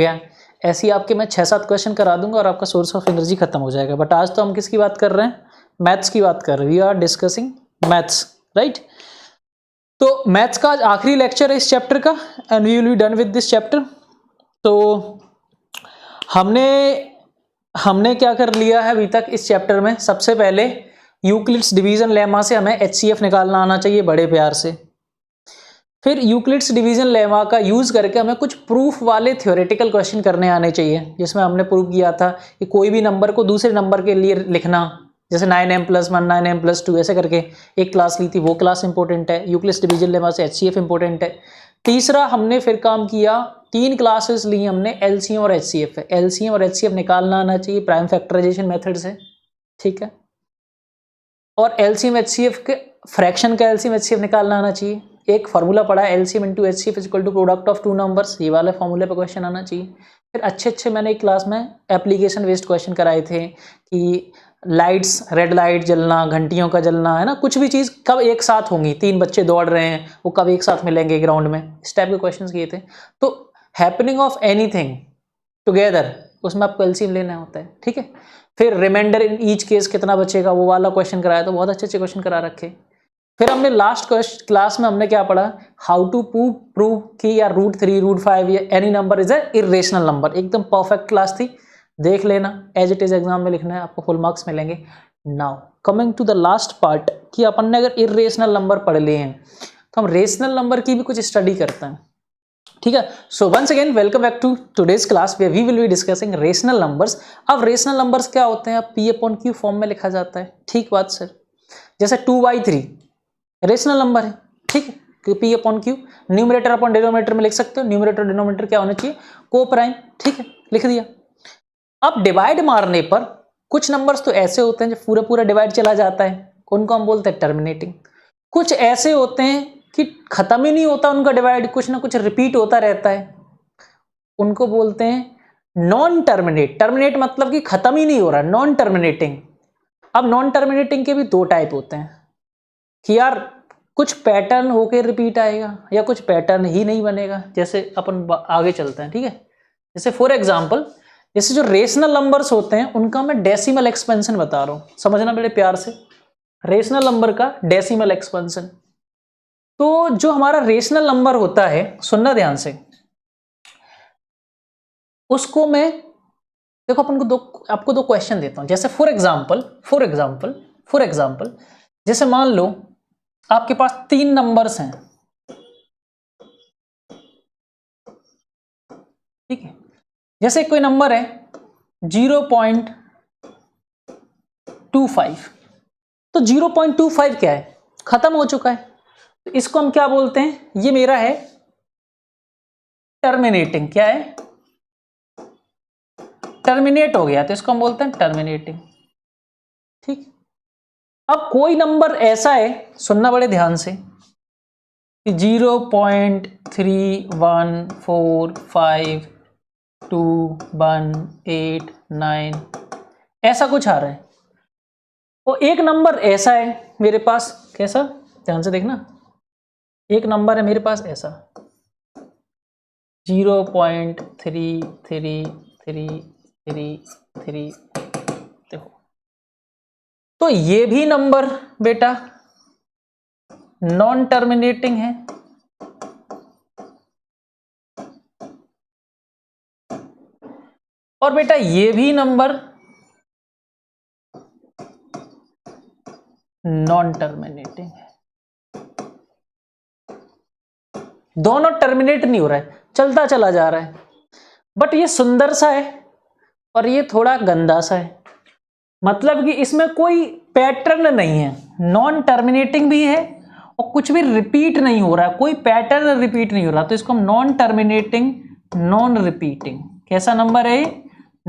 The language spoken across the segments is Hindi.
गया। ऐसे ही आपके मैं 6-7 क्वेश्चन करा दूंगा और आपका सोर्स ऑफ एनर्जी खत्म हो जाएगा। बट आज तो हम किसकी बात कर रहे हैं, मैथ्स की बात कर रहे हैं। We are discussing maths, right. तो मैथ्स का आज आखिरी लेक्चर है इस चैप्टर का and we will be done with this chapter. तो हमने क्या कर लिया है अभी तक इस चैप्टर में, सबसे पहले यूक्लिड्स डिवीजन लेमा से हमें HCF निकालना आना चाहिए बड़े प्यार से। फिर यूक्लिड्स डिवीजन लेमा का यूज करके हमें कुछ प्रूफ वाले थ्योरेटिकल क्वेश्चन करने आने चाहिए, जिसमें हमने प्रूव किया था कि कोई भी नंबर को दूसरे नंबर के लिए लिखना, जैसे 9m+1 9m+2 ऐसे करके एक क्लास ली थी, वो क्लास इंपॉर्टेंट है। यूक्लिड्स डिवीजन लेमा से HCF इंपॉर्टेंट है। तीसरा हमने फिर काम किया, 3 क्लासेस ली हमने LCM और HCF है। LCM और HCF निकालना आना चाहिए प्राइम फैक्टराइजेशन मेथड से, ठीक है। और LCM HCF के फ्रैक्शन का LCM HCF निकालना आना चाहिए। एक फार्मूला पढ़ा है LCM × HCF = product of 2 numbers, ये वाले फार्मूले पे क्वेश्चन आना चाहिए। फिर अच्छे मैंने एक क्लास में एप्लीकेशन बेस्ड क्वेश्चन कराए थे कि लाइट्स, रेड लाइट जलना, घंटियों का जलना, है ना, कुछ भी चीज़ कब एक साथ होंगी, 3 बच्चे दौड़ रहे हैं वो कब एक साथ मिलेंगे ग्राउंड में, इस टाइप के क्वेश्चन किए थे। तो हैपनिंग ऑफ एनीथिंग टुगेदर, उसमें आपको LCM लेना होता है, ठीक है। फिर रिमाइंडर इन ईच केस कितना बचेगा, वो वाला क्वेश्चन कराया, तो बहुत अच्छे क्वेश्चन करा रखे। फिर हमने लास्ट क्लास में हमने क्या पढ़ा, हाउ टू प्रूव कि या √3 √5 या any number is a irrational number. एकदम परफेक्ट क्लास थी, देख लेना, एज इट इज एग्जाम में लिखना है, आपको फुल मार्क्स मिलेंगे। Now coming to the last part कि अपन ने अगर इरेशनल नंबर पढ़ लिए हैं तो हम रेशनल नंबर की भी कुछ स्टडी करते हैं, ठीक है। So once again welcome back to today's class where we will be discussing rational numbers. अब रेशनल नंबर्स क्या होते हैं, अब P/Q फॉर्म में लिखा जाता है, ठीक बात सर। जैसे 2/3 रेशनल नंबर है, ठीक है। P/Q न्यूमरेटर अपन डिनोमिनेटर में लिख सकते हो, न्यूमरेटर डिनोमिनेटर क्या होना चाहिए, को प्राइम, ठीक है, लिख दिया। अब डिवाइड मारने पर कुछ नंबर्स तो ऐसे होते हैं जो पूरा डिवाइड चला जाता है, उनको हम बोलते हैं टर्मिनेटिंग। कुछ ऐसे होते हैं कि खत्म ही नहीं होता उनका डिवाइड, कुछ ना कुछ रिपीट होता रहता है, उनको बोलते हैं नॉन टर्मिनेट। टर्मिनेट मतलब कि खत्म ही नहीं हो रहा, नॉन टर्मिनेटिंग। अब नॉन टर्मिनेटिंग के भी 2 टाइप होते हैं कि यार कुछ पैटर्न होके रिपीट आएगा या कुछ पैटर्न ही नहीं बनेगा। जैसे अपन आगे चलते हैं, ठीक है। जैसे फॉर एग्जांपल, जैसे जो रेशनल नंबर्स होते हैं उनका मैं डेसिमल एक्सपेंशन बता रहा हूं, समझना बड़े प्यार से। रेशनल नंबर का डेसिमल एक्सपेंशन, तो जो हमारा रेशनल नंबर होता है, सुनना ध्यान से, उसको मैं, देखो अपन को आपको 2 क्वेश्चन देता हूं। जैसे फॉर एग्जांपल जैसे मान लो आपके पास 3 नंबर्स हैं, ठीक है। जैसे कोई नंबर है 0.25, तो 0.25 क्या है, खत्म हो चुका है, तो इसको हम क्या बोलते हैं, ये मेरा है टर्मिनेटिंग। क्या है, टर्मिनेट हो गया, तो इसको हम बोलते हैं टर्मिनेटिंग, ठीक। अब कोई नंबर ऐसा है, सुनना बड़े ध्यान से, कि 0.31452189 ऐसा कुछ आ रहा है। और एक नंबर ऐसा है मेरे पास, कैसा, ध्यान से देखना, एक नंबर है मेरे पास ऐसा 0.333333, देखो। तो ये भी नंबर बेटा नॉन टर्मिनेटिंग है, और बेटा ये भी नंबर नॉन टर्मिनेटिंग है। दोनों टर्मिनेट नहीं हो रहा है, चलता चला जा रहा है। बट ये सुंदर सा है और ये थोड़ा गंदा सा है, मतलब कि इसमें कोई पैटर्न नहीं है, नॉन टर्मिनेटिंग भी है और कुछ भी रिपीट नहीं हो रहा है, कोई पैटर्न रिपीट नहीं हो रहा, तो इसको हम नॉन टर्मिनेटिंग नॉन रिपीटिंग, कैसा नंबर है,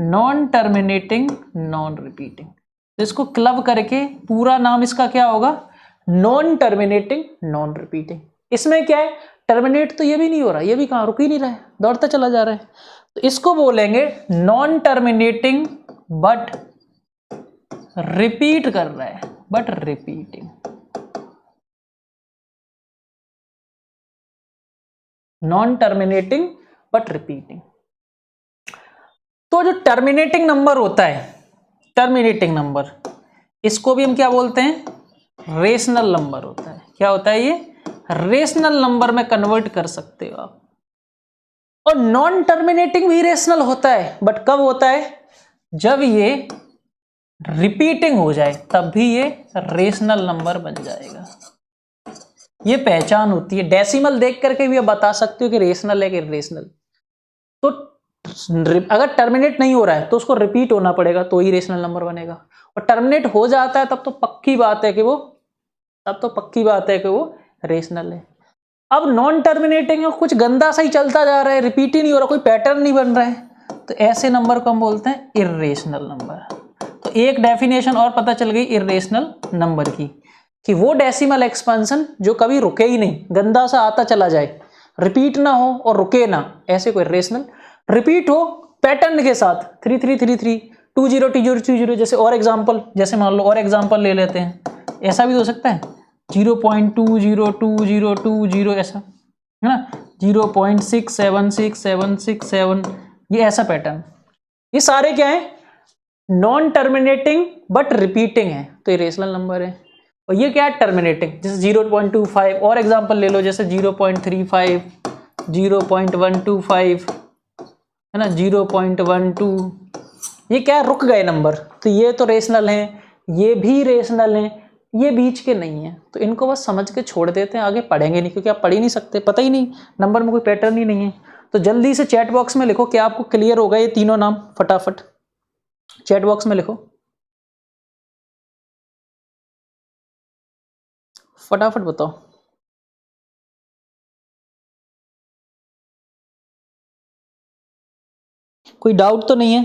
नॉन टर्मिनेटिंग नॉन रिपीटिंग। तो इसको क्लब करके पूरा नाम इसका क्या होगा, नॉन टर्मिनेटिंग नॉन रिपीटिंग। इसमें क्या है, टर्मिनेट तो ये भी नहीं हो रहा, ये भी कहां, रुक ही नहीं रहा है, दौड़ता चला जा रहा है, तो इसको बोलेंगे नॉन टर्मिनेटिंग बट रिपीट कर रहा है, but repeating. Non terminating but repeating. तो जो टर्मिनेटिंग नंबर होता है, टर्मिनेटिंग नंबर, इसको भी हम क्या बोलते हैं, रेशनल नंबर होता है। क्या होता है ये, रेशनल नंबर में कन्वर्ट कर सकते हो आप। और नॉन टर्मिनेटिंग भी रेशनल होता है, बट कब होता है, जब ये रिपीटिंग हो जाए तब भी ये रेशनल नंबर बन जाएगा। ये पहचान होती है। डेसिमल देख करके भी आप बता सकते हो कि रेशनल है कि इरेशनल। तो अगर टर्मिनेट नहीं हो रहा है तो उसको रिपीट होना पड़ेगा तो ही रेशनल नंबर बनेगा, और टर्मिनेट हो जाता है तब तो पक्की बात है कि वो रेशनल है। अब नॉन टर्मिनेटिंग है, कुछ गंदा सा ही चलता जा रहा है, रिपीट ही नहीं हो रहा, कोई पैटर्न नहीं बन रहा है, तो ऐसे नंबर को हम बोलते हैं इर्रेशनल नंबर। तो एक डेफिनेशन और पता चल गई इर्रेशनल नंबर की, कि वो डेसिमल एक्सपेंशन जो कभी रुके ही नहीं, गंदा सा आता चला जाए, रिपीट ना हो और रुके ना, ऐसे कोई इर्रेशनल। रिपीट हो पैटर्न के साथ 3333 20 20 जैसे, और एग्जांपल, जैसे मान लो और एग्जांपल ले लेते हैं, ऐसा भी हो सकता है 0.202020 ऐसा है ना, 0.676767, ये ऐसा पैटर्न। ये सारे क्या है, नॉन टर्मिनेटिंग बट रिपीटिंग है, तो ये रेशनल नंबर है। और ये क्या है, टर्मिनेटिंग, जैसे 0.25, और एग्जांपल ले लो जैसे 0.35 0.125 है ना, 0.12, ये क्या है, रुक गए नंबर, तो ये तो रेशनल है, ये भी रेशनल है, ये बीच के नहीं है। तो इनको बस समझ के छोड़ देते हैं, आगे पढ़ेंगे नहीं, क्योंकि आप पढ़ ही नहीं सकते, पता ही नहीं, नंबर में कोई पैटर्न ही नहीं है। तो जल्दी से चैट बॉक्स में लिखो क्या आपको क्लियर होगा ये तीनों नाम, फटाफट चैट बॉक्स में लिखो, फटाफट बताओ। कोई डाउट तो नहीं है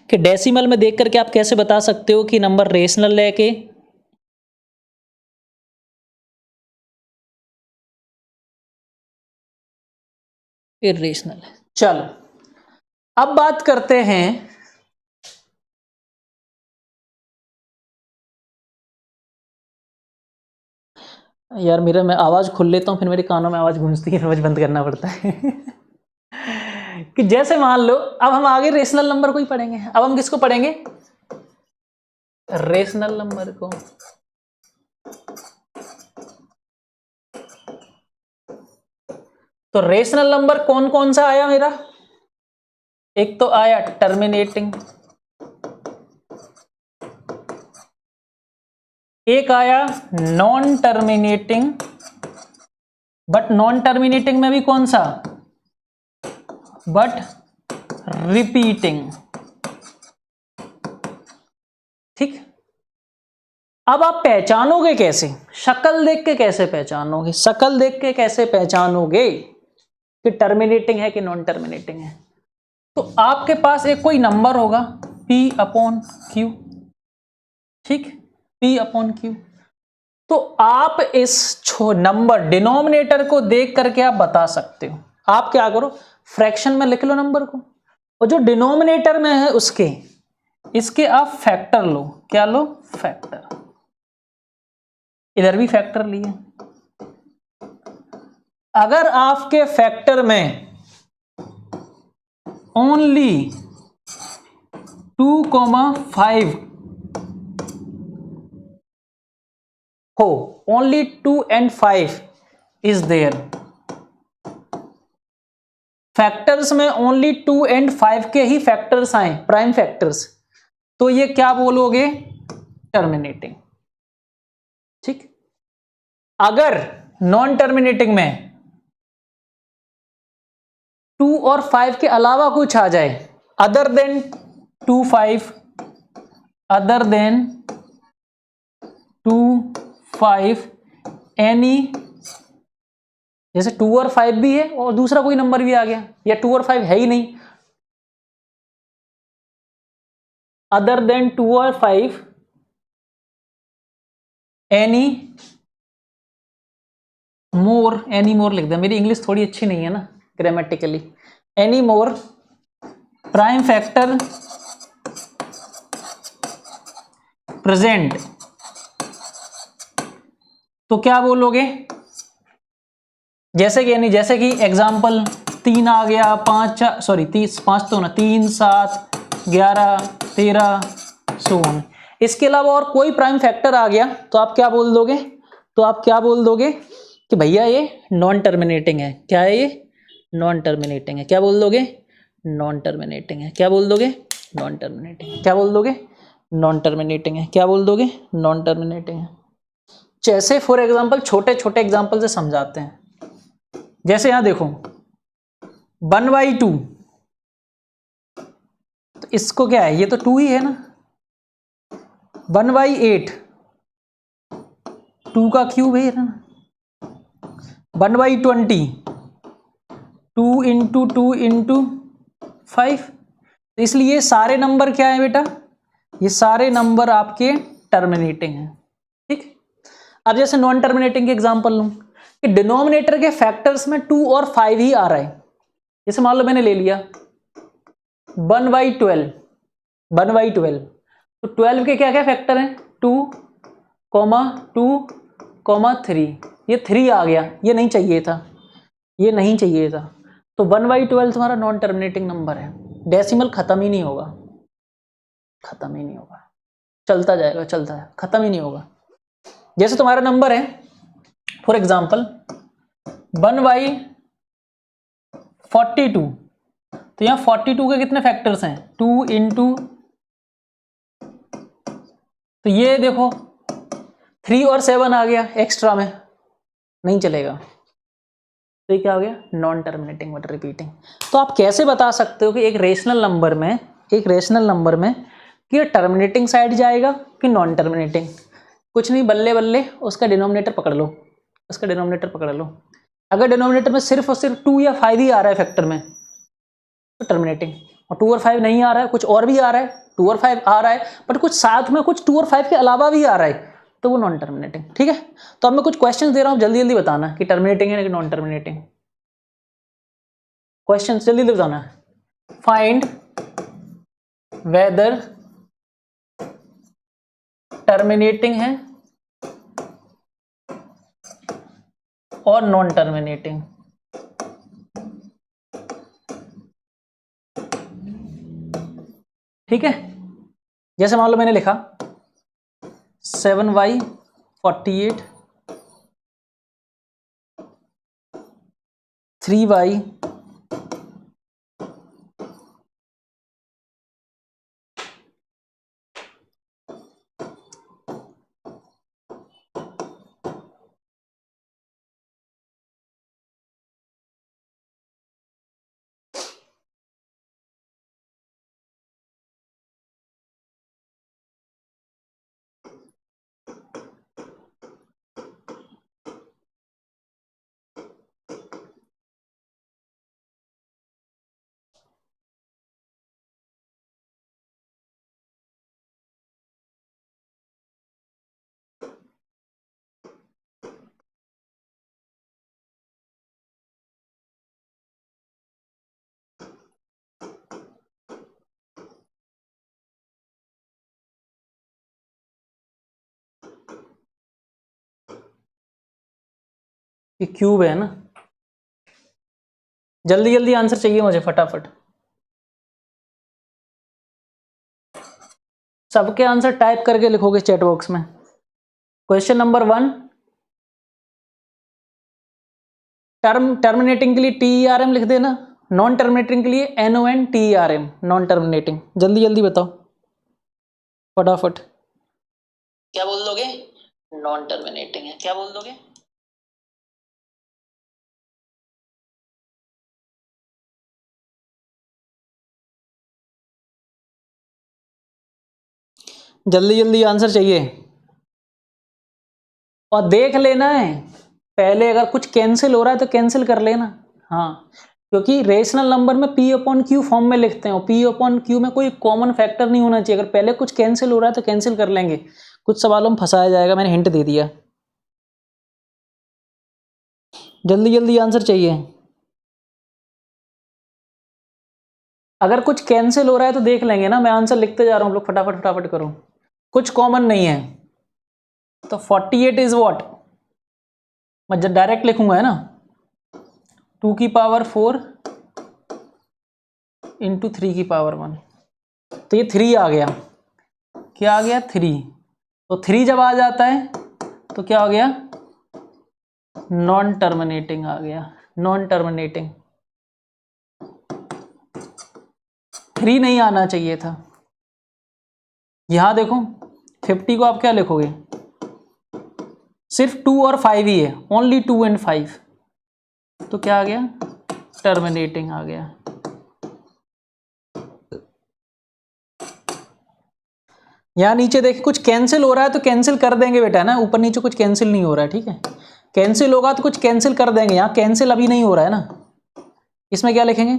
कि डेसिमल में देख करके आप कैसे बता सकते हो कि नंबर रेशनल है कि इर्रेशनल है। चलो अब बात करते हैं यार, मेरा मैं आवाज खोल लेता हूँ फिर मेरे कानों में आवाज गूंजती है, आवाज बंद करना पड़ता है कि जैसे मान लो अब हम आगे रेशनल नंबर को ही पढ़ेंगे। अब हम किसको पढ़ेंगे, रेशनल नंबर को। तो रेशनल नंबर कौन कौन सा आया मेरा, एक तो आया टर्मिनेटिंग, एक आया non terminating, but non terminating में भी कौन सा, बट रिपीटिंग। ठीक, अब आप पहचानोगे कैसे, शक्ल देख के कैसे पहचानोगे, शक्ल देख के कैसे पहचानोगे कि टर्मिनेटिंग है कि नॉन टर्मिनेटिंग है। तो आपके पास एक कोई नंबर होगा P/Q, ठीक, P/Q। तो आप इस नंबर डिनोमिनेटर को देख करके आप बता सकते हो। आप क्या करो, फ्रैक्शन में लिख लो नंबर को, और जो डिनोमिनेटर में है उसके, इसके आप फैक्टर लो। क्या लो, फैक्टर। इधर भी फैक्टर लिए। अगर आपके फैक्टर में ओनली 2,5 हो, only 2 and 5 is there, factors में ओनली 2 and 5 के ही फैक्टर्स आए, प्राइम फैक्टर्स, तो ये क्या बोलोगे, टर्मिनेटिंग। ठीक, अगर नॉन टर्मिनेटिंग में 2 और 5 के अलावा कुछ आ जाए, other than 2 5, other than 2 5 any, जैसे 2 और 5 भी है और दूसरा कोई नंबर भी आ गया, या 2 और 5 है ही नहीं, अदर देन 2 और 5 एनी मोर लिख दे, मेरी इंग्लिश थोड़ी अच्छी नहीं है ना grammatically, any more prime factor present, तो क्या बोलोगे, जैसे कि एग्जाम्पल 3 आ गया, 5 सॉरी 30 5 तो ना 3 7 11 13 सो ऑन। इसके अलावा और कोई प्राइम फैक्टर आ गया तो आप क्या बोल दोगे, तो आप क्या बोल दोगे कि भैया ये नॉन टर्मिनेटिंग है। क्या है ये? नॉन टर्मिनेटिंग है। क्या बोल दोगे? नॉन टर्मिनेटिंग है। क्या बोल दोगे? नॉन टर्मिनेटिंग है। क्या बोल दोगे? नॉन टर्मिनेटिंग है। क्या बोल दोगे? नॉन टर्मिनेटिंग है। जैसे फॉर एग्जांपल छोटे छोटे एग्जांपल से समझाते हैं। जैसे यहां देखो 1/2, तो इसको क्या है, ये तो 2 ही है ना। 1/8 2 का क्यूब है ना। 1/20 2 इंटू 2 इंटू 5। इसलिए सारे नंबर क्या है बेटा, ये सारे नंबर आपके टर्मिनेटिंग हैं। ठीक। अब जैसे नॉन टर्मिनेटिंग के एग्जांपल लूं कि डिनोमिनेटर के फैक्टर्स में 2 और 5 ही आ रहा है। जैसे मान लो मैंने ले लिया 1/12 1/12, तो 12 के क्या क्या फैक्टर हैं, 2, 2, 3। ये 3 आ गया, ये नहीं चाहिए था, ये नहीं चाहिए था। तो 1/12 तुम्हारा नॉन टर्मिनेटिंग नंबर है। डेसिमल खत्म ही नहीं होगा, खत्म ही नहीं होगा, चलता जाएगा चलता है, खत्म ही नहीं होगा। जैसे तुम्हारा नंबर है फॉर एग्जाम्पल 1/42, तो यहां 42 के कितने फैक्टर्स हैं, 2 इंटू, तो ये देखो 3 और 7 आ गया एक्स्ट्रा में, नहीं चलेगा। तो ये क्या हो गया, नॉन टर्मिनेटिंग बट रिपीटिंग। तो आप कैसे बता सकते हो कि एक रेशनल नंबर में, एक रेशनल नंबर में कि टर्मिनेटिंग साइड जाएगा कि नॉन टर्मिनेटिंग? कुछ नहीं, बल्ले बल्ले उसका डिनोमिनेटर पकड़ लो, उसका डिनोमिनेटर पकड़ लो। अगर डिनोमिनेटर में सिर्फ और सिर्फ 2 या 5 ही आ रहा है फैक्टर में तो टर्मिनेटिंग, और 2 और 5 नहीं आ रहा है, कुछ और भी आ रहा है, 2 और 5 आ रहा है बट कुछ साथ में कुछ 2 और 5 के अलावा भी आ रहा है, तो वो नॉन टर्मिनेटिंग। ठीक है, तो अब मैं कुछ क्वेश्चंस दे रहा हूं, जल्दी जल्दी बताना कि टर्मिनेटिंग है कि नॉन टर्मिनेटिंग। क्वेश्चंस जल्दी जल्दी बताना है। फाइंड वेदर टर्मिनेटिंग है और नॉन टर्मिनेटिंग। ठीक है, जैसे मान लो मैंने लिखा 7/48 3/, ये क्यूब है ना। जल्दी जल्दी आंसर चाहिए मुझे फटाफट, सबके आंसर टाइप करके लिखोगे चैट बॉक्स में। क्वेश्चन नंबर 1, टर्मिनेटिंग के लिए TERM लिख देना, नॉन टर्मिनेटिंग के लिए NONTERM, नॉन टर्मिनेटिंग। जल्दी जल्दी बताओ फटाफट, क्या बोल दोगे, नॉन टर्मिनेटिंग है। क्या बोल दोगे? जल्दी जल्दी आंसर चाहिए, और देख लेना है पहले, अगर कुछ कैंसिल हो रहा है तो कैंसिल कर लेना। हाँ, क्योंकि रेशनल नंबर में P/Q फॉर्म में लिखते हैं और P/Q में कोई कॉमन फैक्टर नहीं होना चाहिए। अगर पहले कुछ कैंसिल हो रहा है तो कैंसिल कर लेंगे, कुछ सवालों में फंसाया जाएगा, मैंने हिंट दे दिया। जल्दी जल्दी आंसर चाहिए, अगर कुछ कैंसिल हो रहा है तो देख लेंगे ना, मैं आंसर लिखते जा रहा हूँ, लोग फटाफट फटाफट करो। कुछ कॉमन नहीं है तो 48 इज व्हाट, मैं जब डायरेक्ट लिखूंगा है ना, 2 की पावर 4 इंटू 3 की पावर 1, तो ये 3 आ गया। क्या आ गया? 3। तो 3 जब आ जाता है तो क्या हो गया? नॉन टर्मिनेटिंग आ गया। नॉन टर्मिनेटिंग 3 नहीं आना चाहिए था। यहां देखो 50 को आप क्या लिखोगे? सिर्फ 2 और 5 ही है, ओनली 2 एंड 5, तो क्या आ गया? टर्मिनेटिंग आ गया। यहाँ नीचे देखिए कुछ कैंसिल हो रहा है तो कैंसिल कर देंगे बेटा ना, ऊपर नीचे कुछ कैंसिल नहीं हो रहा है, ठीक है। कैंसिल होगा तो कुछ कैंसिल कर देंगे, यहाँ कैंसिल अभी नहीं हो रहा है ना। इसमें क्या लिखेंगे?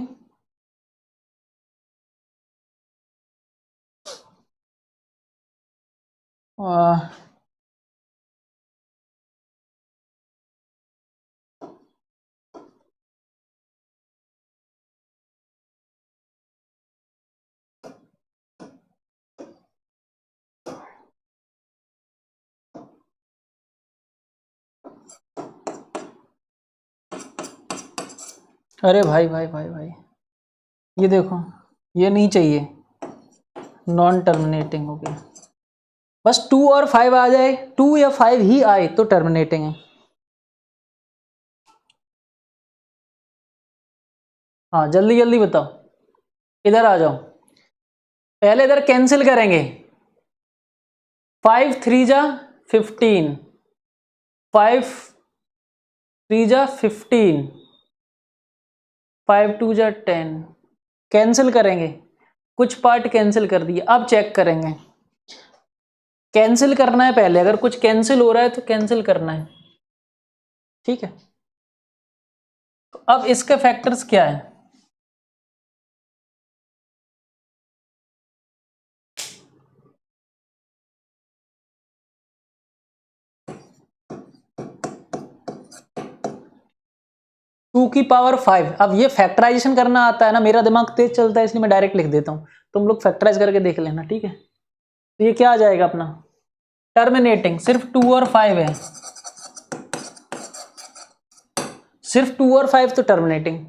अरे भाई भाई भाई भाई, ये देखो, ये नहीं चाहिए, नॉन टर्मिनेटिंग हो गया। बस 2 और 5 आ जाए, 2 या 5 ही आए तो टर्मिनेटिंग है। हाँ जल्दी जल्दी बताओ, इधर आ जाओ। पहले इधर कैंसिल करेंगे। 5 3 जा 15, 5 3 जा 15, 5 2 जा 10, कैंसिल करेंगे, कुछ पार्ट कैंसिल कर दिए। अब चेक करेंगे, कैंसिल करना है पहले, अगर कुछ कैंसिल हो रहा है तो कैंसिल करना है, ठीक है। तो अब इसके फैक्टर्स क्या है? टू की पावर 5। अब ये फैक्टराइजेशन करना आता है ना, मेरा दिमाग तेज चलता है इसलिए मैं डायरेक्ट लिख देता हूं, तुम लोग फैक्टराइज करके देख लेना, ठीक है। तो ये क्या आ जाएगा अपना? टर्मिनेटिंग। सिर्फ 2 और 5 है, सिर्फ 2 और 5 तो टर्मिनेटिंग।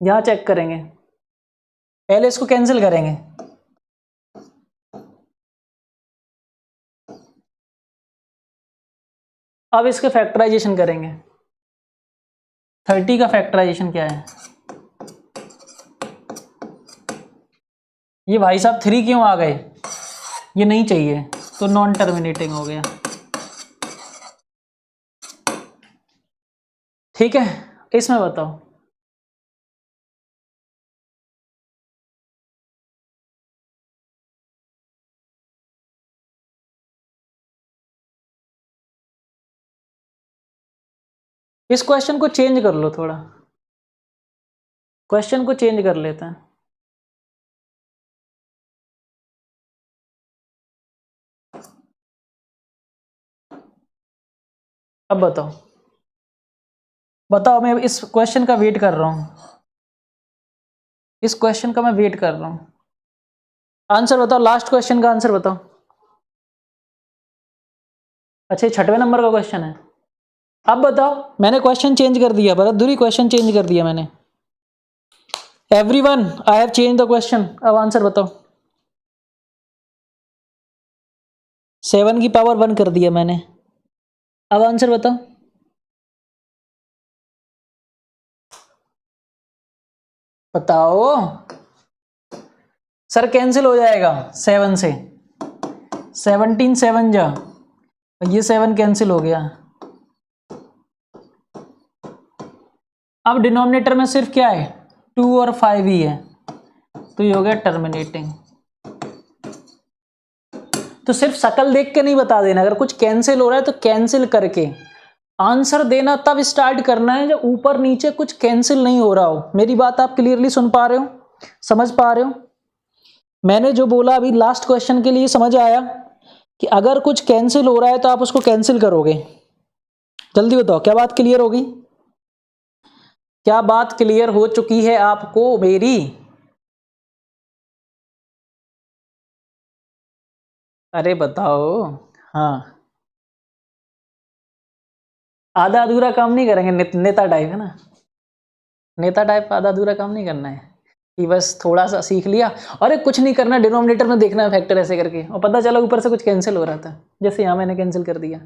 यहां चेक करेंगे, पहले इसको कैंसिल करेंगे। अब इसके फैक्टराइजेशन करेंगे। 30 का फैक्टराइजेशन क्या है? ये भाई साहब 3 क्यों आ गए? ये नहीं चाहिए, तो नॉन टर्मिनेटिंग हो गया, ठीक है। इसमें बताओ, इस क्वेश्चन को चेंज कर लो थोड़ा, क्वेश्चन को चेंज कर लेते हैं। अब बताओ, बताओ, मैं इस क्वेश्चन का वेट कर रहा हूं, इस क्वेश्चन का मैं वेट कर रहा हूं। आंसर बताओ, लास्ट क्वेश्चन का आंसर बताओ। अच्छा, 6वें नंबर का क्वेश्चन है। अब बताओ, मैंने क्वेश्चन चेंज कर दिया, भरतधुरी क्वेश्चन चेंज कर दिया मैंने। Everyone, I have change the question. अब आंसर बताओ। 7 की पावर 1 कर दिया मैंने। अब आंसर बताओ। बताओ सर, कैंसिल हो जाएगा 7 से, 17 7 जा, ये 7 कैंसिल हो गया। अब डिनोमिनेटर में सिर्फ क्या है? 2 और 5 ही है, तो ये हो गया टर्मिनेटिंग। तो सिर्फ शकल देख के नहीं बता देना, अगर कुछ कैंसिल हो रहा है तो कैंसिल करके आंसर देना तब स्टार्ट करना है जब ऊपर नीचे कुछ कैंसिल नहीं हो रहा हो। मेरी बात आप क्लियरली सुन पा रहे हो, समझ पा रहे हो? मैंने जो बोला अभी लास्ट क्वेश्चन के लिए समझ आया कि अगर कुछ कैंसिल हो रहा है तो आप उसको कैंसिल करोगे। जल्दी बताओ, क्या बात क्लियर होगी? क्या बात क्लियर हो चुकी है आपको मेरी? अरे बताओ। हाँ, आधा अधूरा काम नहीं करेंगे, नेता टाइप है ना, नेता टाइप आधा अधूरा काम नहीं करना है। कि बस थोड़ा सा सीख लिया और कुछ नहीं करना, डिनोमिनेटर में देखना है फैक्टर ऐसे करके, और पता चला ऊपर से कुछ कैंसिल हो रहा था, जैसे यहाँ मैंने कैंसिल कर दिया।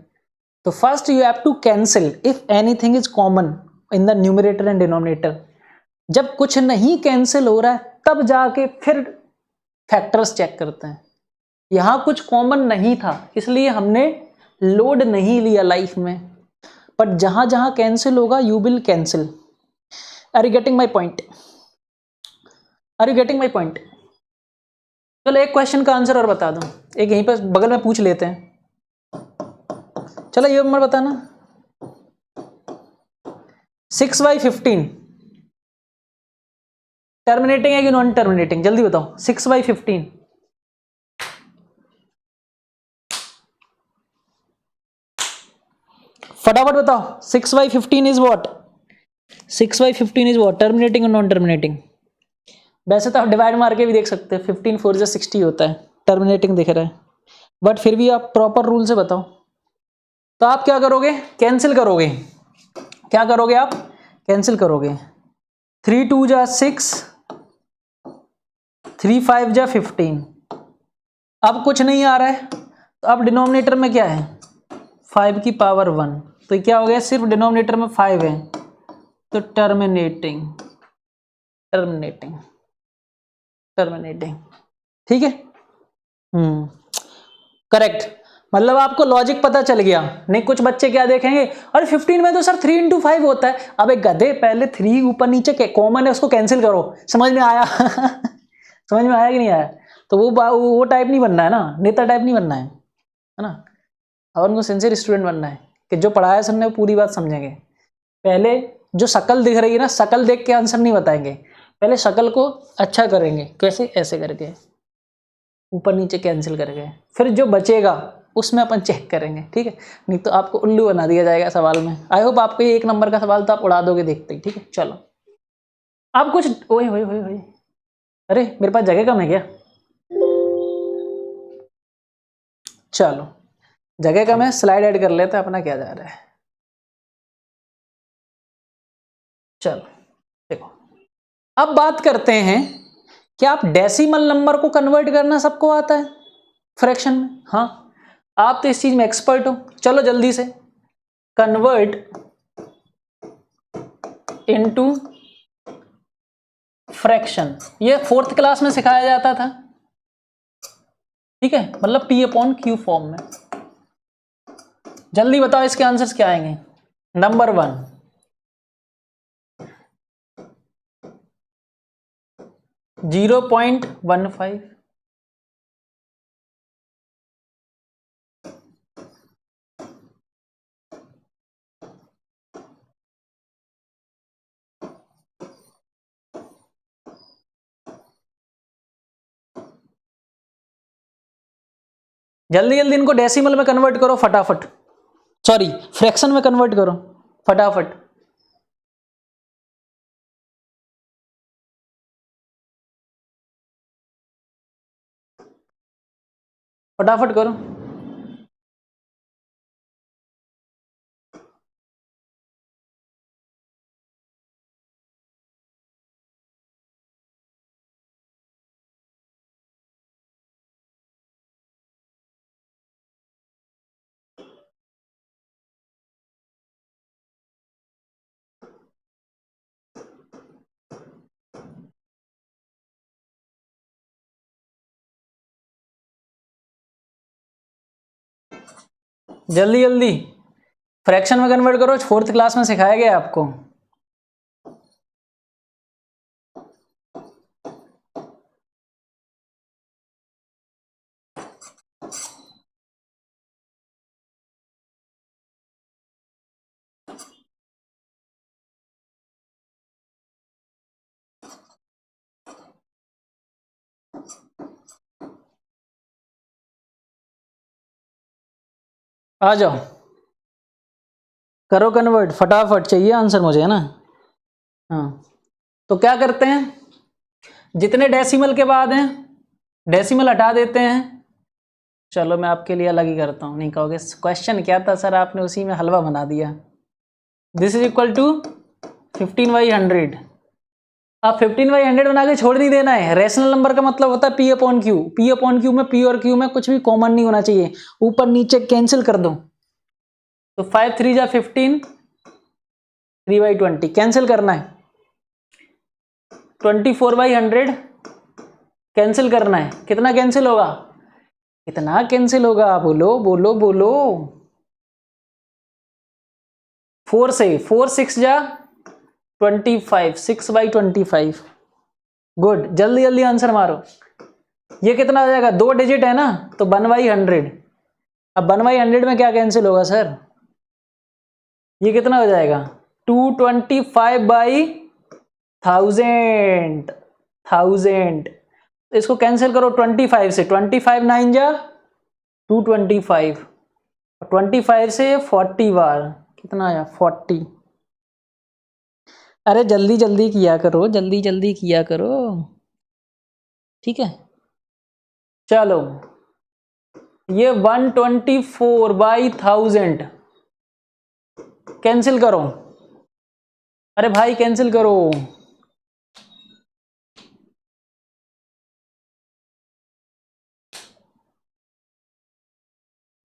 तो first you have to cancel if anything is common in the numerator and denominator. जब कुछ नहीं कैंसिल हो रहा है तब जाके फिर फैक्टर्स चेक करते हैं। यहाँ कुछ कॉमन नहीं था इसलिए हमने लोड नहीं लिया लाइफ में, बट जहां जहां कैंसिल होगा you will cancel. Are you getting my point? Are you getting my point? चलो एक क्वेश्चन का आंसर और बता दो, एक यहीं पर बगल में पूछ लेते हैं। चलो ये नंबर बताना, 6/15 टर्मिनेटिंग है कि नॉन टर्मिनेटिंग? जल्दी बताओ। 6/15 फटाफट बताओ। 6/15 is what? 6/15 is what? Terminating और नॉन टर्मिनेटिंग? वैसे तो आप डिवाइड मार के भी देख सकते हैं, 15 4 60 होता है, टर्मिनेटिंग दिख रहा है, बट फिर भी आप प्रॉपर रूल से बताओ। तो आप क्या करोगे? कैंसिल करोगे। क्या करोगे आप? कैंसिल करोगे। 3 2 जा 6, 3 5 जा 15। अब कुछ नहीं आ रहा है तो अब डिनोमिनेटर में क्या है? 5 की पावर 1, तो क्या हो गया? सिर्फ डिनोमिनेटर में 5 है तो टर्मिनेटिंग, टर्मिनेटिंग, टर्मिनेटिंग। ठीक है, करेक्ट। मतलब आपको लॉजिक पता चल गया। नहीं कुछ बच्चे क्या देखेंगे, अरे 15 में तो सर 3 × 5 होता है। अब एक गधे, पहले 3 ऊपर नीचे कॉमन है उसको कैंसिल करो। समझ में आया? समझ में आया कि नहीं आया? तो वो टाइप नहीं बनना है ना, नेता टाइप नहीं बनना है ना, और उनको सिंसियर स्टूडेंट बनना है कि जो पढ़ाया सुनने वो पूरी बात समझेंगे। पहले जो शक्ल दिख रही है ना, शक्ल देख के आंसर नहीं बताएंगे, पहले शक्ल को अच्छा करेंगे। कैसे? ऐसे करके ऊपर नीचे कैंसिल करके, फिर जो बचेगा उसमें अपन चेक करेंगे। ठीक है, नहीं तो आपको उल्लू बना दिया जाएगा सवाल में। आई होप आपको ये 1 नंबर का सवाल तो आप उड़ा दोगे देखते ही। ठीक है, चलो अब कुछ ओए होए होए होए, अरे मेरे पास जगह कम है क्या? चलो जगह कम है, स्लाइड ऐड कर लेते हैं अपना, क्या जा रहा है। चलो देखो, अब बात करते हैं कि आप डेसिमल नंबर को कन्वर्ट करना सबको आता है फ्रैक्शन में? हाँ, आप तो इस चीज में एक्सपर्ट हो। चलो जल्दी से, कन्वर्ट इनटू फ्रैक्शन, ये 4th क्लास में सिखाया जाता था। ठीक है, मतलब P/Q फॉर्म में। जल्दी बताओ इसके आंसर्स क्या आएंगे। नंबर 1, 0.15, जल्दी जल्दी इनको डेसिमल में कन्वर्ट करो फटाफट, सॉरी फ्रैक्शन में कन्वर्ट करो फटाफट। फटाफट करो। जल्दी जल्दी फ्रैक्शन में कन्वर्ट करो, 4th क्लास में सिखाया गया आपको। आ जाओ, करो कन्वर्ट फटाफट, चाहिए आंसर मुझे, है ना। हाँ, तो क्या करते हैं, जितने डेसिमल के बाद हैं डेसिमल हटा देते हैं। चलो मैं आपके लिए अलग ही करता हूँ, नहीं कहोगे क्वेश्चन क्या था सर आपने उसी में हलवा बना दिया। दिस इज इक्वल टू 15/100, आप 15/100 बना के छोड़ नहीं देना है। रेशनल नंबर का मतलब होता है P upon Q। P upon Q में P और Q में कुछ भी कॉमन नहीं होना चाहिए, ऊपर नीचे कैंसिल कर दो। तो 5 3 जा 15, 3/20 कैंसिल करना है। 24/100 कैंसिल करना है। कितना कैंसिल होगा? कितना कैंसिल होगा? बोलो बोलो बोलो। 4 से 4 6 जा 25, 6/25। गुड, जल्दी जल्दी आंसर मारो। ये कितना आ जाएगा? 2 डिजिट है ना, तो 1/100। अब 1/100 में क्या कैंसिल होगा सर? ये कितना हो जाएगा? 225/1000। 1000 इसको कैंसिल करो 25 से। 25 9 जा 225, 25 से 40 बार कितना आया? 40। अरे जल्दी जल्दी किया करो, जल्दी जल्दी किया करो, ठीक है। चलो, ये 124/1000 कैंसिल करो। अरे भाई कैंसिल करो।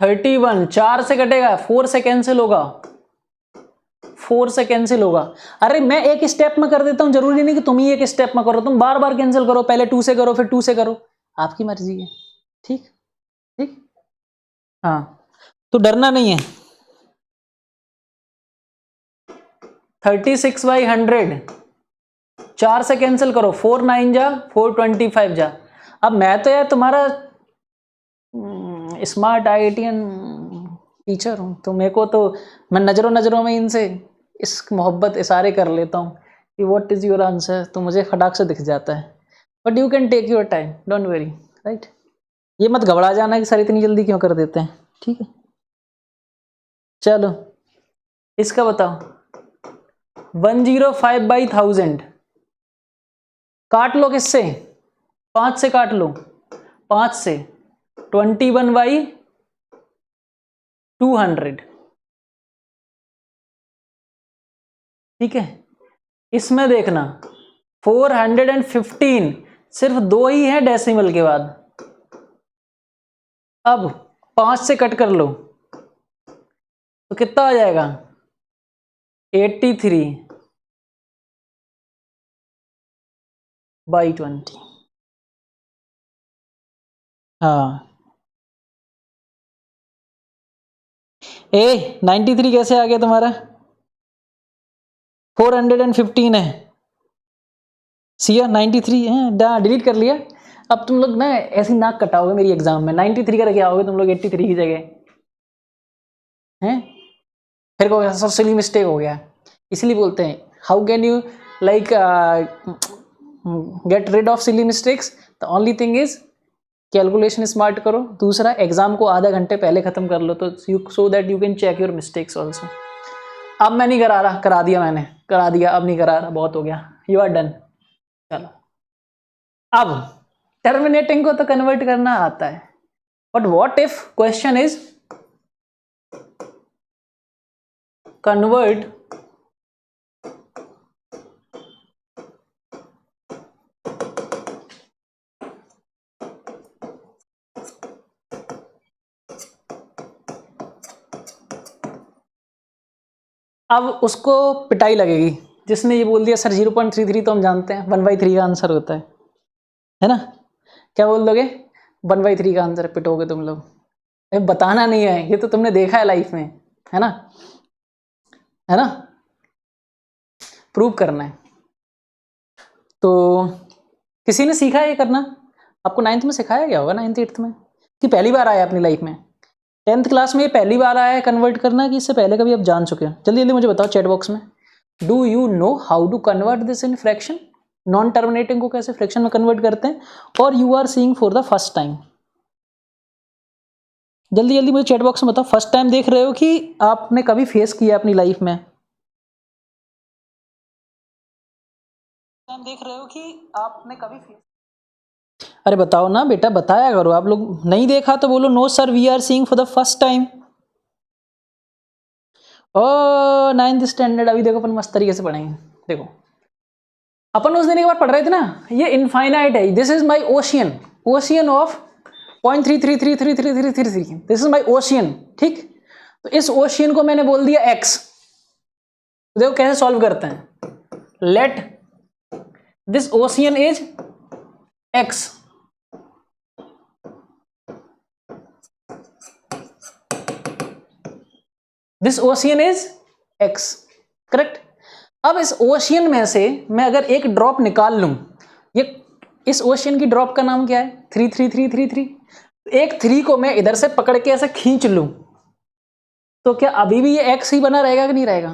31 4 से कटेगा, 4 से कैंसिल होगा, 4 से कैंसिल होगा। अरे मैं एक स्टेप में कर देता हूं, जरूरी नहीं कि तुम ही एक स्टेप में करो, तुम बार बार कैंसिल करो, पहले 2 से करो फिर 2 से करो, आपकी मर्जी है। ठीक ठीक, हाँ, तो डरना नहीं है। 36/100 4 से कैंसिल करो, 4 9 जा 425 जा। अब मैं तो यार तुम्हारा स्मार्ट आईआईटीएन टीचर हूं, तो मेरे को तो मैं नजरों नजरों में इनसे इस मोहब्बत इशारे कर लेता हूँ कि व्हाट इज योर आंसर, तो मुझे फटाक से दिख जाता है। But you can take your time, don't worry, right. ये मत घबरा जाना कि सर इतनी जल्दी क्यों कर देते हैं, ठीक है। चलो इसका बताओ, 105/1000 काट लो किससे? 5 से काट लो, 5 से 21/200, ठीक है। इसमें देखना 415 सिर्फ 2 ही है डेसिमल के बाद। अब 5 से कट कर लो तो कितना आ जाएगा? 83/20। हाँ, 93 कैसे आ गया तुम्हारा? 415 है, सिया 93 है, डिलीट कर लिया। अब तुम लोग ना ऐसी नाक कटाओगे मेरी एग्जाम में, 93 करके आओगे तुम लोग 83 की जगह, हैं? फिर को सर सिली मिस्टेक हो गया। इसलिए बोलते हैं how can you like get rid of silly mistakes, the only thing is calculation smart करो। दूसरा, एग्जाम को आधा घंटे पहले खत्म कर लो, तो so that you can check your mistakes also. अब मैं नहीं करा रहा, करा दिया मैंने, करा दिया, अब नहीं करा रहा, बहुत हो गया, यू आर डन। चलो, अब टर्मिनेटिंग को तो कन्वर्ट करना आता है, but what if question is convert अब उसको पिटाई लगेगी जिसने ये बोल दिया सर 0.33 तो हम जानते हैं 1/3 का आंसर होता है ना। क्या बोल दोगे? 1/3 का आंसर पिटोगे तुम लोग। बताना नहीं है, ये तो तुमने देखा है लाइफ में, है ना, है ना, प्रूव करना है। तो किसी ने सीखा है ये करना? आपको 9th में सिखाया गया होगा, 9th 8th में, कि पहली बार आया अपनी लाइफ में? 10th क्लास में ये पहली बार आया है कन्वर्ट करना, कि इससे पहले कभी आप जान चुके हैं? जल्दी जल्दी मुझे बताओ चैट बॉक्स में, do you know how to convert this in fraction? Non terminating को कैसे फ्रैक्शन में कन्वर्ट करते हैं, और you are seeing for the first time? जल्दी जल्दी मुझे चैट बॉक्स में बताओ, फर्स्ट टाइम देख रहे हो कि आपने कभी फेस किया अपनी लाइफ में? टाइम देख रहे हो कि आपने कभी फेस, अरे बताओ ना बेटा, बताया करो। आप लोग नहीं देखा तो बोलो no sir we are seeing for the first time. ओ 9th स्टैंडर्ड, अभी देखो अपन मस्त तरीके से पढ़ेंगे, देखो अपन उस दिन एक बार पढ़ रहे थे ना, ये इनफाइनाइट है, this is my ocean, ocean of 0.33333333, this is my ocean, ठीक। तो इस ओशियन को मैंने बोल दिया एक्स। देखो कैसे सॉल्व करते हैं, let this ocean is x, this ocean is x, correct. अब इस ओशियन में से मैं अगर एक ड्रॉप निकाल लूं, ये इस ओशियन की ड्रॉप का नाम क्या है, 33333, एक 3 को मैं इधर से पकड़ के ऐसे खींच लूं, तो क्या अभी भी ये एक्स ही बना रहेगा कि नहीं रहेगा?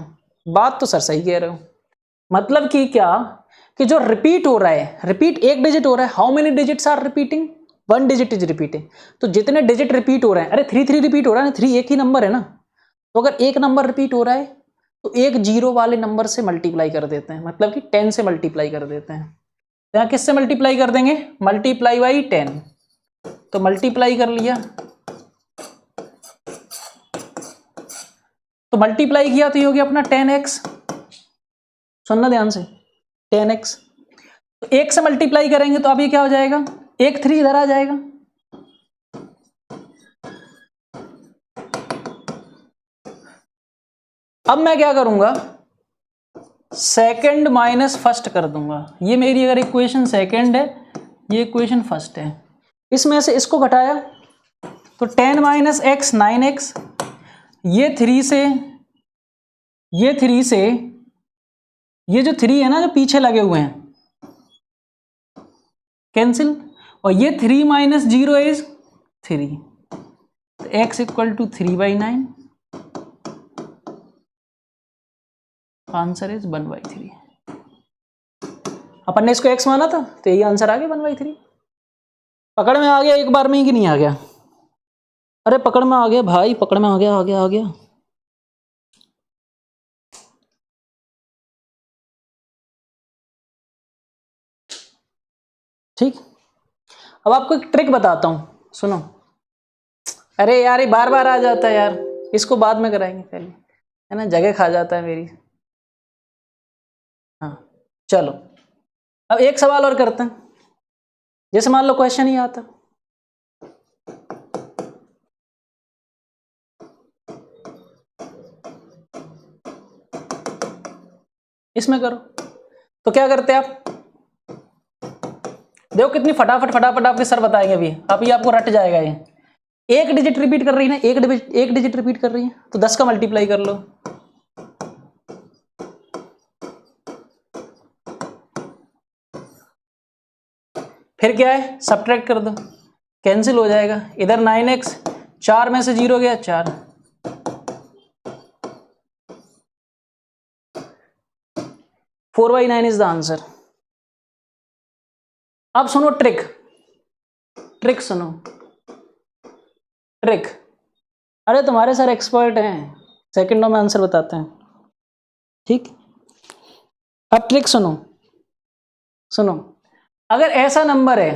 बात तो सर सही कह रहे हो। मतलब कि क्या, कि जो रिपीट हो रहा है, रिपीट एक डिजिट हो रहा है, how many digits are repeating, 1 digit is repeating. तो जितने डिजिट रिपीट हो रहे हैं, अरे 3 रिपीट हो रहा है ना, 3 एक ही नंबर है ना, तो अगर एक नंबर रिपीट हो रहा है तो एक जीरो वाले नंबर से मल्टीप्लाई कर देते हैं, मतलब कि 10 से मल्टीप्लाई कर देते हैं। यहाँ किससे मल्टीप्लाई कर देंगे, मल्टीप्लाई बाई 10, तो मल्टीप्लाई कर लिया, तो मल्टीप्लाई किया तो ये हो गया अपना 10x, सुनना ध्यान से, 10x। तो एक से मल्टीप्लाई करेंगे तो अब ये क्या हो जाएगा, एक 3 इधर आ जाएगा, अब मैं क्या करूंगा, सेकंड माइनस फर्स्ट कर दूंगा। ये मेरी अगर इक्वेशन सेकंड है, ये इक्वेशन फर्स्ट है, इसमें से इसको घटाया तो 10 माइनस एक्स 9x, ये 3 से ये जो 3 है ना, जो पीछे लगे हुए हैं, कैंसिल, और ये 3 माइनस 0 इज 3, तो x equal to 3/9, answer is 1/3। अपन ने इसको x माना था तो यही आंसर आ गया 1/3। पकड़ में आ गया एक बार में ही कि नहीं आ गया? अरे पकड़ में आ गया भाई, पकड़ में आ गया, आ गया। ठीक, अब आपको एक ट्रिक बताता हूं, सुनो। अरे यार ये बार बार आ जाता है यार, इसको बाद में कराएंगे, पहले है ना, जगह खा जाता है मेरी। हाँ चलो, अब एक सवाल और करते हैं। जैसे मान लो क्वेश्चन ही आता, इसमें करो, तो क्या करते हैं आप, देखो कितनी फटाफट फटाफट आपके सर बताएंगे अभी, अभी आपको रट जाएगा ये। एक डिजिट रिपीट कर रही है ना, एक डिजिट रिपीट कर रही है, तो 10 का मल्टीप्लाई कर लो, फिर क्या है, सब्ट्रैक्ट कर दो, कैंसिल हो जाएगा, इधर 9x, 4 में से 0 गया 4, 4/9 इज द आंसर। अब सुनो ट्रिक, ट्रिक सुनो, ट्रिक। अरे तुम्हारे सर एक्सपर्ट हैं, सेकंडों में आंसर बताते हैं, ठीक। अब ट्रिक सुनो, सुनो, अगर ऐसा नंबर है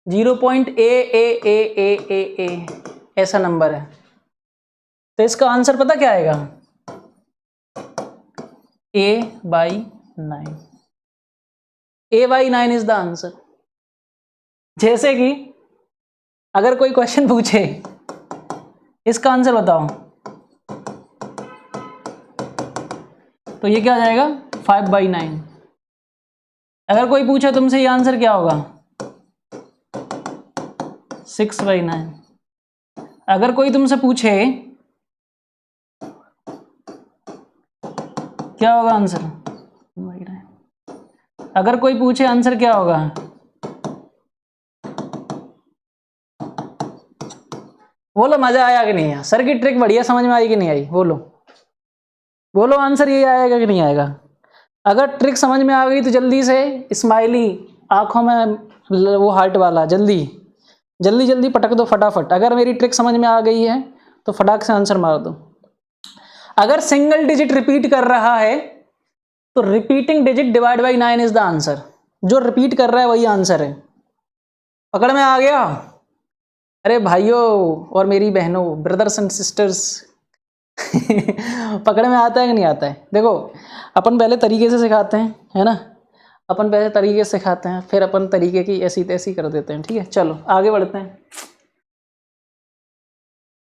0.a ऐसा नंबर है, तो इसका आंसर पता क्या आएगा, a/9, a/9 is the answer. जैसे कि अगर कोई क्वेश्चन पूछे इसका आंसर बताओ, तो ये क्या हो जाएगा, 5/9। अगर कोई पूछे तुमसे ये आंसर क्या होगा, 6/9। अगर कोई तुमसे पूछे क्या होगा आंसर, 9। अगर कोई पूछे आंसर क्या होगा, बोलो मजा आया कि नहीं आया, सर की ट्रिक बढ़िया समझ में आई कि नहीं आई, बोलो बोलो, आंसर ये आएगा कि नहीं आएगा? अगर ट्रिक समझ में आ गई तो जल्दी से स्माइली आंखों में वो हार्ट वाला, जल्दी जल्दी जल्दी पटक दो फटाफट। अगर मेरी ट्रिक समझ में आ गई है तो फटाक से आंसर मार दो। अगर सिंगल डिजिट रिपीट कर रहा है तो repeating digit divide by 9 is the answer. जो रिपीट कर रहा है वही आंसर है। पकड़ में आ गया? अरे भाइयों और मेरी बहनों, ब्रदर्स एंड सिस्टर्स, पकड़ में आता है कि नहीं आता है? देखो अपन पहले तरीके से सिखाते हैं, है ना, अपन पहले तरीके से सिखाते हैं, फिर अपन तरीके की ऐसी तैसी कर देते हैं, ठीक है। चलो आगे बढ़ते हैं।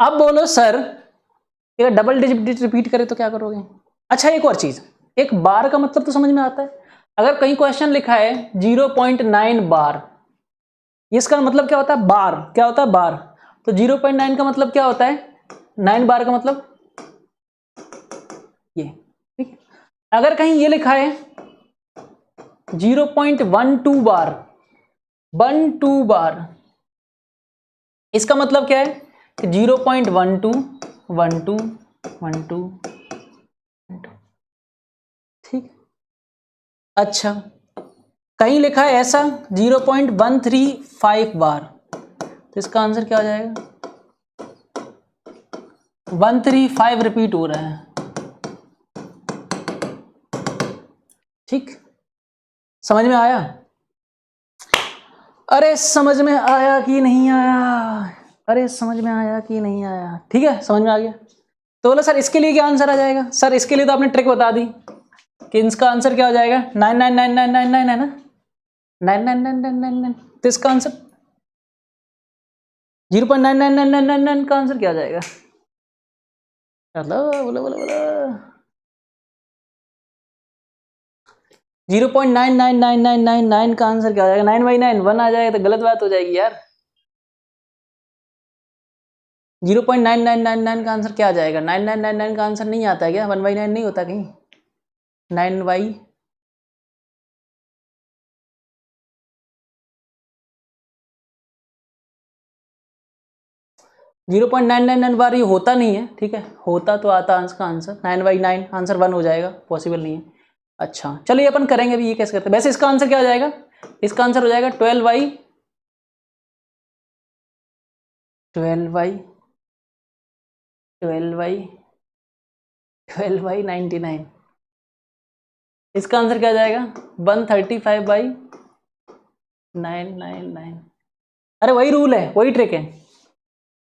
अब बोलो सर, ये डबल डिजिट रिपीट करे तो क्या करोगे? अच्छा एक और चीज, एक बार का मतलब तो समझ में आता है। अगर कहीं क्वेश्चन लिखा है 0.9 बार, इसका मतलब क्या होता है? बार। क्या होता है? बार। तो 0.9 का मतलब क्या होता है? 9 बार का मतलब ये, ठीक है। अगर कहीं ये लिखा है 0.12 बार, 12 बार, इसका मतलब क्या है कि 0.12 12 12, ठीक। अच्छा कहीं लिखा है ऐसा 0.135 बार, तो इसका आंसर क्या हो जाएगा? 135 रिपीट हो रहा है, ठीक। समझ में आया? अरे समझ में आया कि नहीं आया? अरे समझ में आया कि नहीं आया? ठीक है, समझ में आ गया। तो बोला सर इसके लिए क्या आंसर आ जाएगा? सर इसके लिए तो आपने ट्रिक बता दी कि इसका आंसर क्या हो जाएगा? 999999 है ना, 999999। तो इसका आंसर 0.999999 का आंसर क्या आ जाएगा? बोलो बोलो बोलो बोलो। 0.999999 का आंसर क्या हो जाएगा? 9/9 1 आ जाएगा, तो गलत बात हो जाएगी यार। 0.9999 का आंसर क्या आ जाएगा? 9999 का आंसर नहीं आता है क्या? 1/9 नहीं होता कहीं? 9/, 0.999 बार ये होता नहीं है, ठीक है। होता तो आता इसका आंसर 9/9, आंसर 1 हो जाएगा, पॉसिबल नहीं है। अच्छा चलिए अपन करेंगे अभी, ये कैसे करते हैं। वैसे इसका आंसर क्या हो जाएगा? इसका आंसर हो जाएगा 12/, 12/, 12/, 12/99। इसका आंसर क्या आ जाएगा? 135/999। अरे वही रूल है, वही ट्रिक है।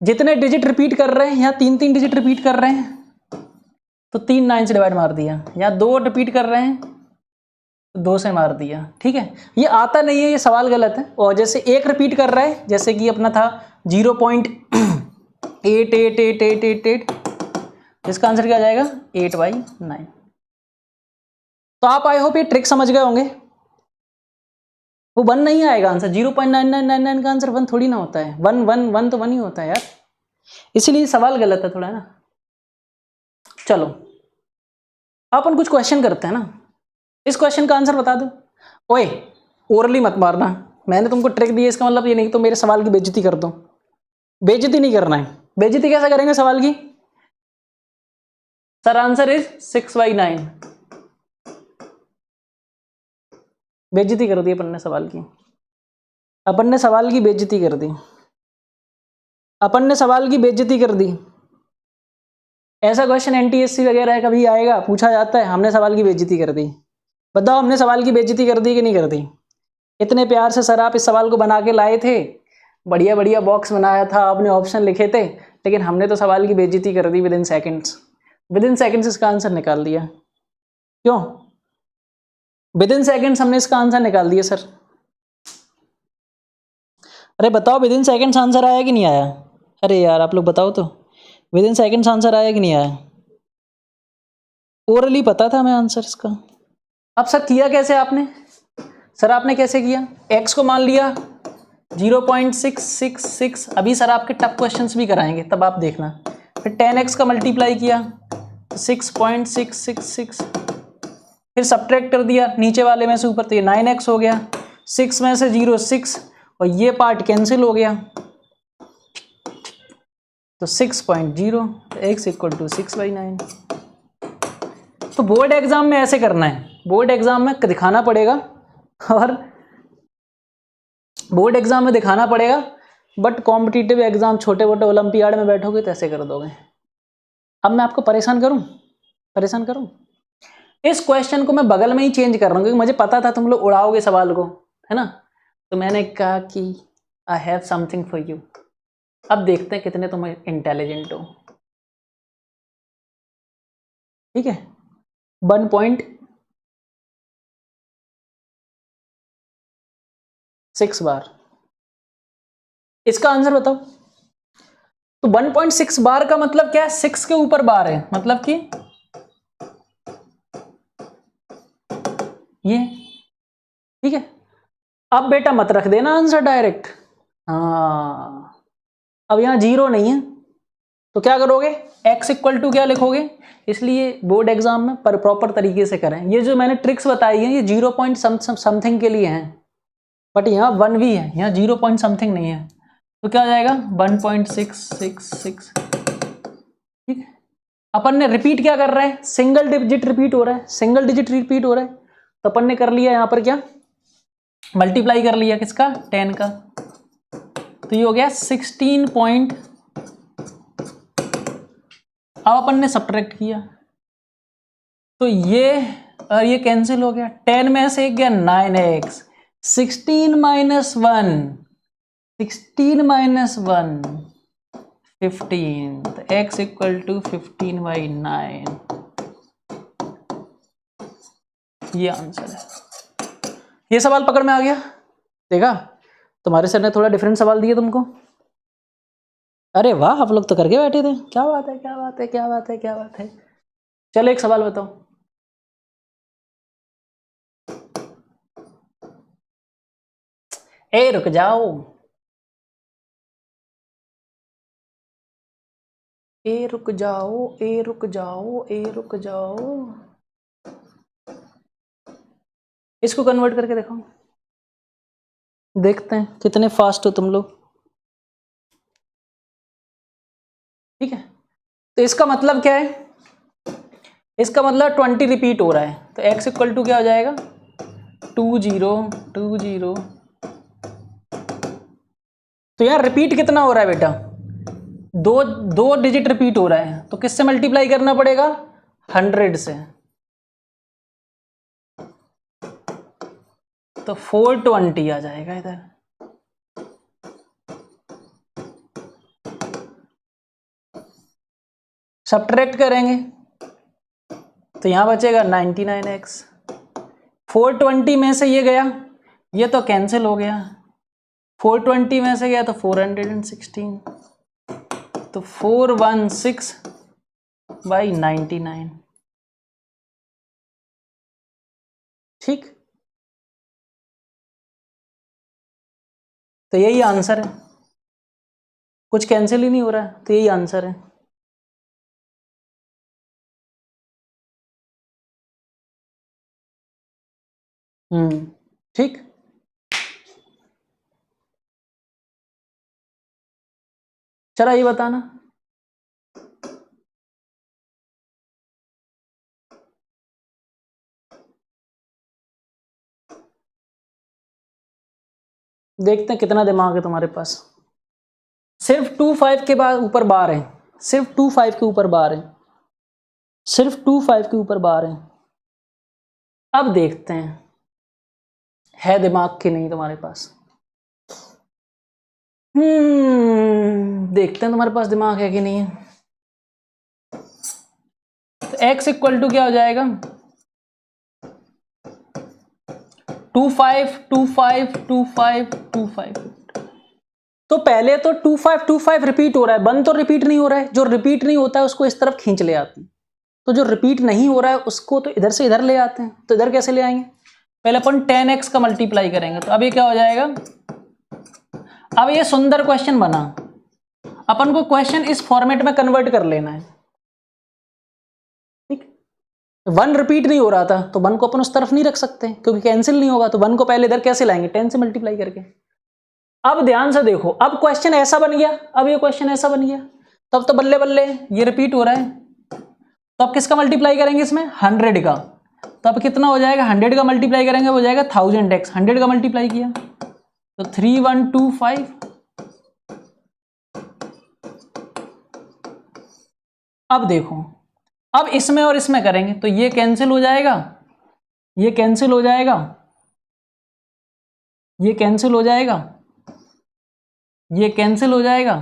जितने डिजिट रिपीट कर रहे हैं, यहाँ 3 डिजिट रिपीट कर रहे हैं तो 3 9 से डिवाइड मार दिया, यहाँ 2 रिपीट कर रहे हैं तो 2 से मार दिया, ठीक है। ये आता नहीं है, ये सवाल गलत है। और जैसे एक रिपीट कर रहा है, जैसे कि अपना था 0.888888, इसका आंसर क्या आ जाएगा? 8/9। तो आप आई होप ये ट्रिक समझ गए होंगे। वो 1 नहीं आएगा आंसर, 0.9999 का आंसर 1 थोड़ी ना होता है। 1 1 1 तो 1 ही होता है यार, इसीलिए सवाल गलत है थोड़ा ना। चलो अपन कुछ क्वेश्चन करते हैं ना। इस क्वेश्चन का आंसर बता दो। ओए ओरली मत मारना, मैंने तुमको ट्रिक दी है, इसका मतलब ये नहीं तो मेरे सवाल की बेइज्जती कर दो। बेइज्जती नहीं करना है। बेइज्जती कैसे करेंगे सवाल की? Sir answer is 6/9। बेइज्जती कर दी अपन ने सवाल की, अपन ने सवाल की बेइज्जती कर दी, अपन ने सवाल की बेइज्जती कर दी। ऐसा क्वेश्चन एनटीएससी वगैरह कभी आएगा, पूछा जाता है हमने सवाल की बेइज्जती कर दी। बताओ हमने सवाल की बेइज्जती कर दी कि नहीं कर दी? इतने प्यार से सर आप इस सवाल को बना के लाए थे, बढ़िया बढ़िया बॉक्स बनाया था, आपने ऑप्शन लिखे थे, लेकिन हमने तो सवाल की बेइज्जती कर दी within seconds. Within seconds इसका आंसर निकाल दिया। क्यों? विद इन सेकेंड्स हमने इसका आंसर निकाल दिया सर। अरे बताओ विद इन सेकेंड्स आंसर आया कि नहीं आया? अरे यार आप लोग बताओ तो, विद इन सेकेंड्स आंसर आया कि नहीं आया? ओरली पता था मैं आंसर इसका। अब सर किया कैसे आपने? सर आपने कैसे किया? एक्स को मान लिया 0.666, अभी सर आपके टफ क्वेश्चंस भी कराएंगे तब आप देखना। फिर 10x का मल्टीप्लाई किया 6.666, फिर सब्ट्रैक्ट कर दिया नीचे वाले में से ऊपर, तो ये 9x हो गया। 6 में से 0 6, और ये पार्ट कैंसिल हो गया, तो 6.0 x = 6/9। तो बोर्ड एग्जाम में ऐसे करना है, बोर्ड एग्जाम में दिखाना पड़ेगा, और बोर्ड एग्जाम में दिखाना पड़ेगा, बट कॉम्पिटिटिव एग्जाम छोटे मोटे ओलंपियाड में बैठोगे तो ऐसे कर दोगे। अब मैं आपको परेशान करूं? परेशान करूं? इस क्वेश्चन को मैं बगल में ही चेंज कर रहा हूं, क्योंकि मुझे पता था तुम लोग उड़ाओगे सवाल को, है ना। तो मैंने कहा कि I have something for you. अब देखते हैं कितने तुम इंटेलिजेंट हो। ठीक है, 1.6 बार। इसका आंसर बताओ। तो 1.6 बार का मतलब क्या है, 6 के ऊपर बार है, मतलब कि ये, ठीक है। अब बेटा मत रख देना आंसर डायरेक्ट, हाँ अब यहां 0 नहीं है तो क्या करोगे, x इक्वल टू क्या लिखोगे। इसलिए बोर्ड एग्जाम में पर प्रॉपर तरीके से करें। ये जो मैंने ट्रिक्स बताई है ये 0 पॉइंट समथिंग के लिए हैं, बट यहाँ 1 भी है, यहाँ 0 पॉइंट समथिंग नहीं है। तो क्या हो जाएगा 1.666, ठीक है। अपन ने रिपीट क्या कर रहा है, सिंगल डिजिट रिपीट हो रहा है, सिंगल डिजिट रिपीट हो रहा है, तो अपन ने कर लिया यहाँ पर क्या, मल्टीप्लाई कर लिया किसका, 10 का। तो ये हो गया 16 पॉइंट। अब अपन ने सब्ट्रैक्ट किया तो ये कैंसिल हो गया, 10 में से एक गया 9x, 16 माइनस 1, 16 माइनस 1 15, तो x इक्वल टू 15/9, ये आंसर है। ये सवाल पकड़ में आ गया, देखा तुम्हारे सर ने थोड़ा डिफरेंट सवाल दिए तुमको। अरे वाह, आप लोग तो करके बैठे थे, क्या बात है क्या बात है क्या बात है क्या बात है। चलो एक सवाल बताओ, ए रुक जाओ, ए रुक जाओ, ए रुक जाओ, ए रुक जाओ, इसको कन्वर्ट करके देखो, देखते हैं कितने फास्ट हो तुम लोग। ठीक है, तो इसका मतलब क्या है, इसका मतलब 20 रिपीट हो रहा है, तो x इक्वल टू क्या हो जाएगा 2020। तो यार रिपीट कितना हो रहा है बेटा, दो डिजिट रिपीट हो रहा है, तो किससे मल्टीप्लाई करना पड़ेगा, 100 से। तो 420 आ जाएगा इधर। सब्ट्रैक्ट करेंगे तो यहां बचेगा 99x, 420 में से ये गया, ये तो कैंसिल हो गया, 420 में से गया तो 416, तो 416/99, ठीक। तो यही आंसर है, कुछ कैंसिल ही नहीं हो रहा है, तो यही आंसर है। ठीक। चला ये बताना, देखते हैं कितना दिमाग है तुम्हारे पास। सिर्फ 25 के बाद ऊपर बार है, सिर्फ 25 के ऊपर बार है, सिर्फ 25 के ऊपर बार है। अब देखते हैं है दिमाग कि नहीं तुम्हारे पास। देखते हैं तुम्हारे पास दिमाग है कि नहीं है। तो x इक्वल टू क्या हो जाएगा 25 25 25 25। तो पहले तो 25 25 रिपीट हो रहा है, 1 तो रिपीट नहीं हो रहा है, जो रिपीट नहीं होता है उसको इस तरफ खींच ले आते हैं, तो जो रिपीट नहीं हो रहा है उसको तो इधर से इधर ले आते हैं। तो इधर कैसे ले आएंगे, पहले अपन 10x का मल्टीप्लाई करेंगे, तो अब ये क्या हो जाएगा। अब ये सुंदर क्वेश्चन बना, अपन को क्वेश्चन इस फॉर्मेट में कन्वर्ट कर लेना है, ठीक। 1 रिपीट नहीं हो रहा था तो 1 को अपन उस तरफ नहीं रख सकते क्योंकि कैंसिल नहीं होगा, तो 1 को पहले इधर कैसे लाएंगे 10 से मल्टीप्लाई करके। अब ध्यान से देखो, अब क्वेश्चन ऐसा बन गया, अब ये क्वेश्चन ऐसा बन गया, तब तो बल्ले बल्ले ये रिपीट हो रहा है, तो अब किसका मल्टीप्लाई करेंगे इसमें 100 का, तो अब कितना हो जाएगा 100 का मल्टीप्लाई करेंगे हो जाएगा 1000x, 100 का मल्टीप्लाई किया तो 3125। अब देखो, अब इसमें और इसमें करेंगे तो ये कैंसिल हो जाएगा, ये कैंसिल हो जाएगा, ये कैंसिल हो जाएगा, ये कैंसिल हो जाएगा,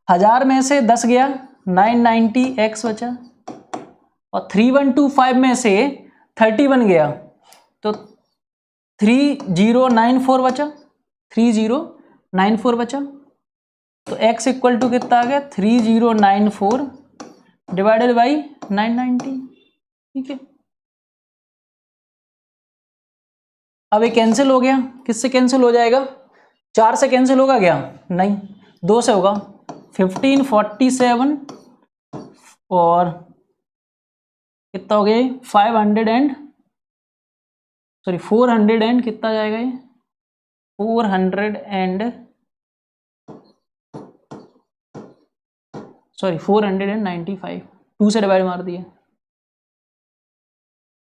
1000 में से 10 गया 990, x बचा, और 3125 में से 30 बन गया तो 3094 बचा, 3094 बचा। तो x इक्वल टू कितना आ गया 3094 डिवाइडेड बाई 990। ठीक है, अब ये कैंसिल हो गया, किससे कैंसिल हो जाएगा, 4 से कैंसिल होगा क्या, नहीं 2 से होगा। 1547 और कितना हो गया 500 एंड 400 एंड कितना जाएगा ये 400 एंड 495, 2 से डिवाइड मार दिया।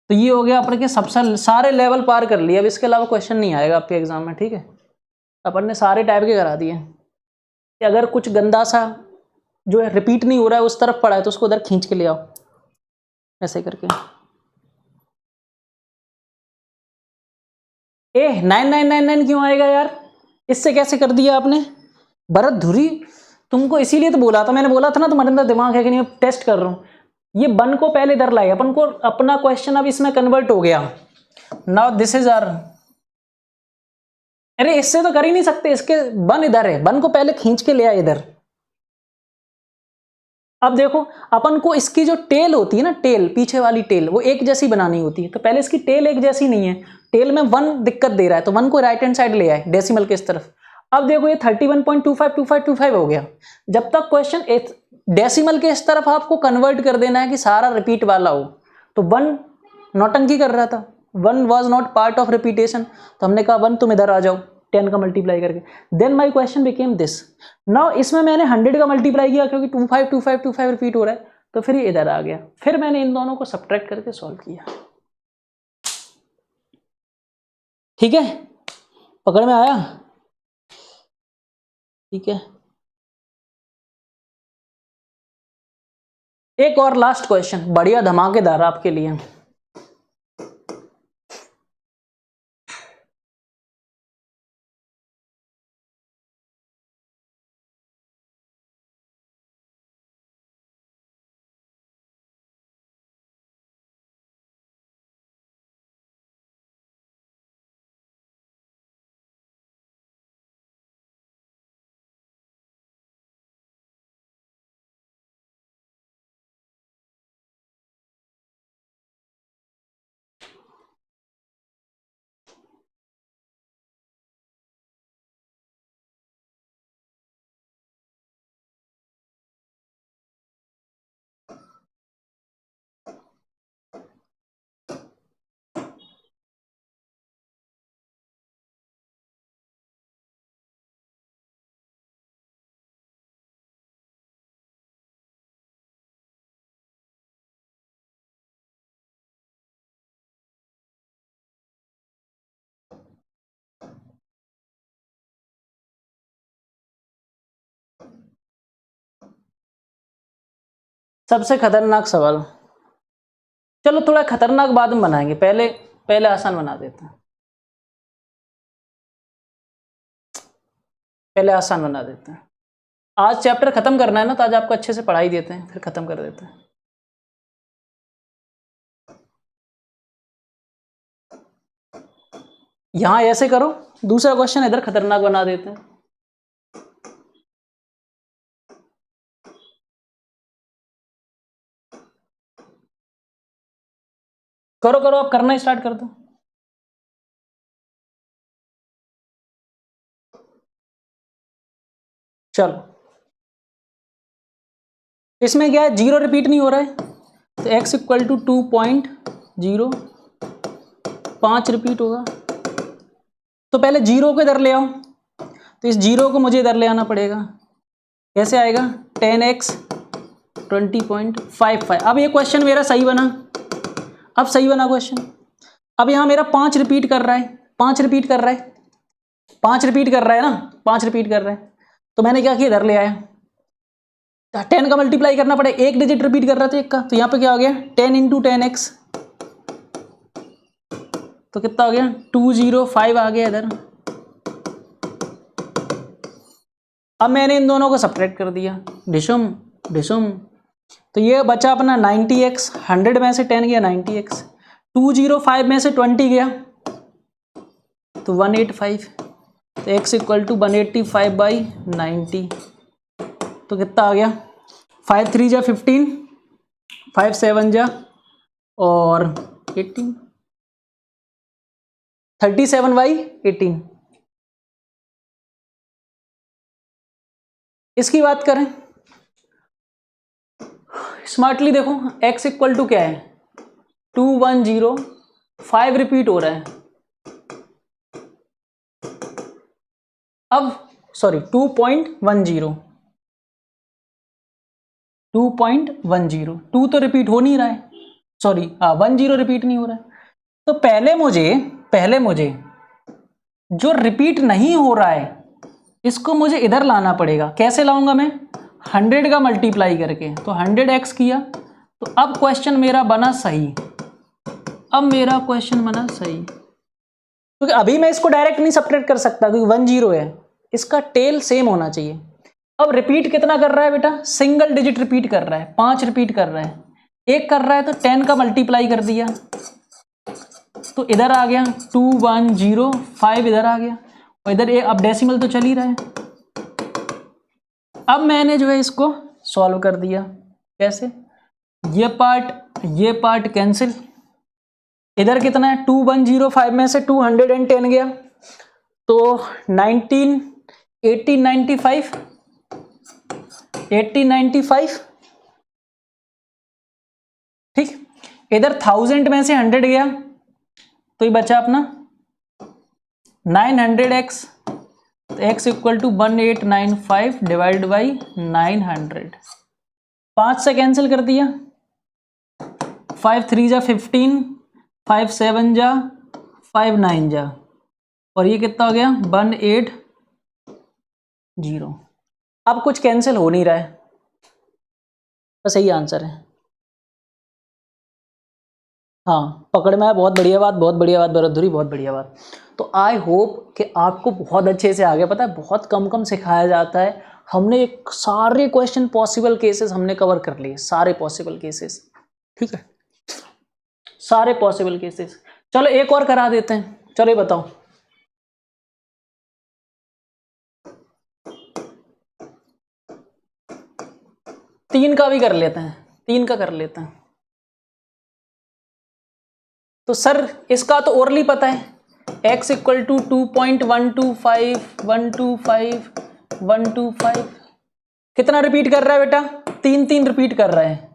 तो ये हो गया अपने के सबसे सारे लेवल पार कर लिए। अब इसके अलावा क्वेश्चन नहीं आएगा आपके एग्जाम में। ठीक है, अपन ने सारे टाइप के करा दिए कि अगर कुछ गंदा सा जो है रिपीट नहीं हो रहा है उस तरफ पड़ा है तो उसको उधर खींच के ले आओ, ऐसे करके। 9999 क्यों आएगा यार, इससे कैसे कर दिया आपने भरत धुरी। तुमको इसीलिए तो बोला था, मैंने बोला था ना तुम्हारे अंदर दिमाग है कि नहीं, टेस्ट कर रहा हूं। ये बन को पहले इधर लाए, अपन को अपना क्वेश्चन अब इसमें कन्वर्ट हो गया। नाउ दिस इज आर, अरे इससे तो कर ही नहीं सकते, इसके बन इधर है, बन को पहले खींच के ले आए इधर। अब देखो अपन को इसकी जो टेल होती है ना, टेल पीछे वाली टेल वो एक जैसी बनानी होती है। तो पहले इसकी टेल एक जैसी नहीं है, टेल में 1 दिक्कत दे रहा है तो 1 को राइट हैंड साइड ले आए डेसिमल के इस तरफ। अब देखो ये 31.252525 हो गया। जब तक क्वेश्चन डेसिमल के इस तरफ आपको कन्वर्ट कर देना है कि सारा रिपीट वाला हो। तो 1 नौटंकी कर रहा था, 1 was not part of repetition, तो हमने कहा 1 तुम इधर आ जाओ 10 का मल्टीप्लाई करके। Then my question became this. Now इसमें मैंने 100 का मल्टीप्लाई किया क्योंकि 252525 रिपीट हो रहा है, तो फिर ये इधर आ गया। फिर मैंने इन दोनों को सब्ट्रैक्ट करके सॉल्व किया। ठीक है, पकड़ में आया। ठीक है, एक और लास्ट क्वेश्चन बढ़िया धमाकेदार आपके लिए। सबसे खतरनाक सवाल, चलो थोड़ा खतरनाक बाद में बनाएंगे, पहले आसान बना देते हैं। पहले आसान बना देते हैं। आज चैप्टर खत्म करना है ना, तो आज आपको अच्छे से पढ़ाई देते हैं, फिर खत्म कर देते हैं। यहां ऐसे करो, दूसरा क्वेश्चन इधर खतरनाक बना देते हैं। करो करो, आप करना स्टार्ट कर दो। चलो, इसमें क्या है, 0 रिपीट नहीं हो रहा है, तो x इक्वल टू 2.0, 5 रिपीट होगा। तो पहले 0 को इधर ले आओ, तो इस 0 को मुझे इधर ले आना पड़ेगा। कैसे आएगा, 10x 20.55। अब ये क्वेश्चन मेरा सही बना, अब सही बना क्वेश्चन। अब यहाँ मेरा 5 रिपीट कर रहा है, 5 रिपीट कर रहा है, 5 रिपीट कर रहा है ना, 5 रिपीट कर रहा है। तो मैंने क्या किया, इधर ले आया। 10 का मल्टीप्लाई करना पड़े, एक डिजिट रिपीट कर रहा था एक का, तो यहाँ पे क्या हो गया 10 इंटू 10x, तो कितना हो गया 205 आ गया इधर। अब मैंने इन दोनों को सब्ट्रैक्ट कर दिया, डिशुम डिशुम तो ये बचा अपना 90x, 100 में से 10 गया 90x, 205 में से 20 गया तो 185, तो x इक्वल टू 185/90, तो कितना आ गया 5 3 जा 15, 5 7 जा और 18, 37/18। इसकी बात करें स्मार्टली देखो, x इक्वल टू क्या है 210, 5 रिपीट हो रहा है, अब सॉरी 2.10, 2 तो रिपीट हो नहीं रहा है, सॉरी 10 रिपीट नहीं हो रहा है। तो पहले मुझे जो रिपीट नहीं हो रहा है इसको मुझे इधर लाना पड़ेगा। कैसे लाऊंगा मैं? 100 का मल्टीप्लाई करके, तो 100x किया, तो अब क्वेश्चन मेरा बना सही, क्योंकि अभी मैं इसको डायरेक्ट नहीं सब्ट्रैक्ट कर सकता क्योंकि 10 है, इसका टेल सेम होना चाहिए। अब रिपीट कितना कर रहा है बेटा? सिंगल डिजिट रिपीट कर रहा है, 5 रिपीट कर रहा है, 1 कर रहा है तो 10 का मल्टीप्लाई कर दिया, तो इधर आ गया 2105, इधर आ गया, और इधर अब डेसिमल तो चल ही रहा है। अब मैंने जो है इसको सॉल्व कर दिया। कैसे? ये पार्ट कैंसिल, इधर कितना है 2105 में से 210 गया तो 1895, ठीक। इधर 1000 में से 100 गया तो ये बचा अपना 900x, तो x equal to 1895 divide by 900, 5 से कैंसिल कर दिया, 5 3 जा 15, 5 7 जा 5 9 जा, और ये कितना हो गया 180। अब कुछ कैंसिल हो नहीं रहा है, बस यही आंसर है। हाँ, पकड़ में आया, बहुत बढ़िया बात भरतधुरी, बहुत बढ़िया बात। तो आई होप कि आपको बहुत अच्छे से आ गया। पता है बहुत कम सिखाया जाता है, हमने एक सारे क्वेश्चन पॉसिबल केसेस हमने कवर कर लिए, सारे पॉसिबल केसेस, ठीक है, सारे पॉसिबल केसेस। चलो एक और करा देते हैं, चलो ये बताओ, तीन का भी कर लेते हैं, 3 का कर लेते हैं। तो सर इसका तो ओरली पता है, x इक्वल टू 2.125 कितना रिपीट कर रहा है बेटा? 3 रिपीट कर रहा है।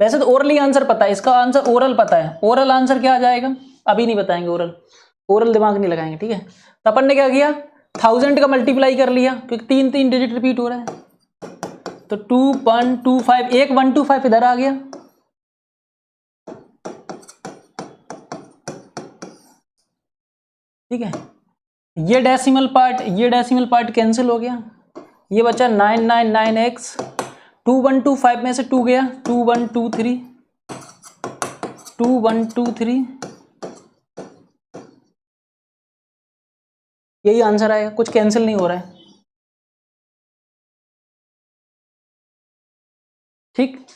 वैसे तो ओरली आंसर पता है, इसका आंसर ओरल पता है। ओरल आंसर क्या आ जाएगा अभी नहीं बताएंगे, ओरल दिमाग नहीं लगाएंगे, ठीक है। तो अपन ने क्या किया, 1000 का मल्टीप्लाई कर लिया क्योंकि 3 डिजिट रिपीट हो रहा है, तो 2.125, 125 इधर आ गया, ठीक है। ये डेसिमल पार्ट कैंसिल हो गया, ये बचा 999x, 2125 में से 2 गया, 2123, यही आंसर आएगा, कुछ कैंसिल नहीं हो रहा है, ठीक।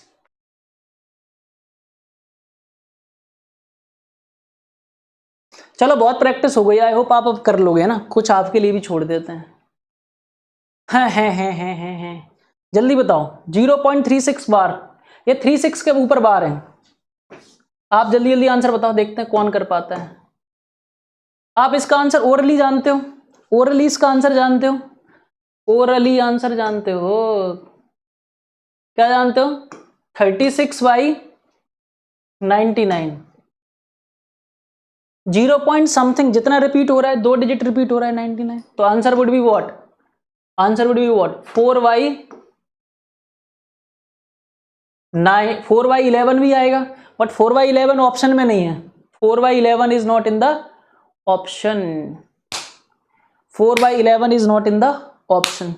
चलो बहुत प्रैक्टिस हो गई, आई होप आप अब कर लोगे ना, कुछ आपके लिए भी छोड़ देते हैं। हैं जल्दी बताओ, 0.36 बार, ये 36 के ऊपर बार है। आप जल्दी आंसर बताओ, देखते हैं कौन कर पाता है। आप इसका आंसर ओरली जानते हो, ओरली इसका आंसर जानते हो, ओरली आंसर जानते हो, क्या जानते हो? 36/99, 0 पॉइंट समथिंग जितना रिपीट हो रहा है, 2 डिजिट रिपीट हो रहा है 99, तो आंसर वुड बी व्हाट? 4/11 भी आएगा, बट 4/11 ऑप्शन में नहीं है, 4/11 is not in the option, 4/11 is not in the option,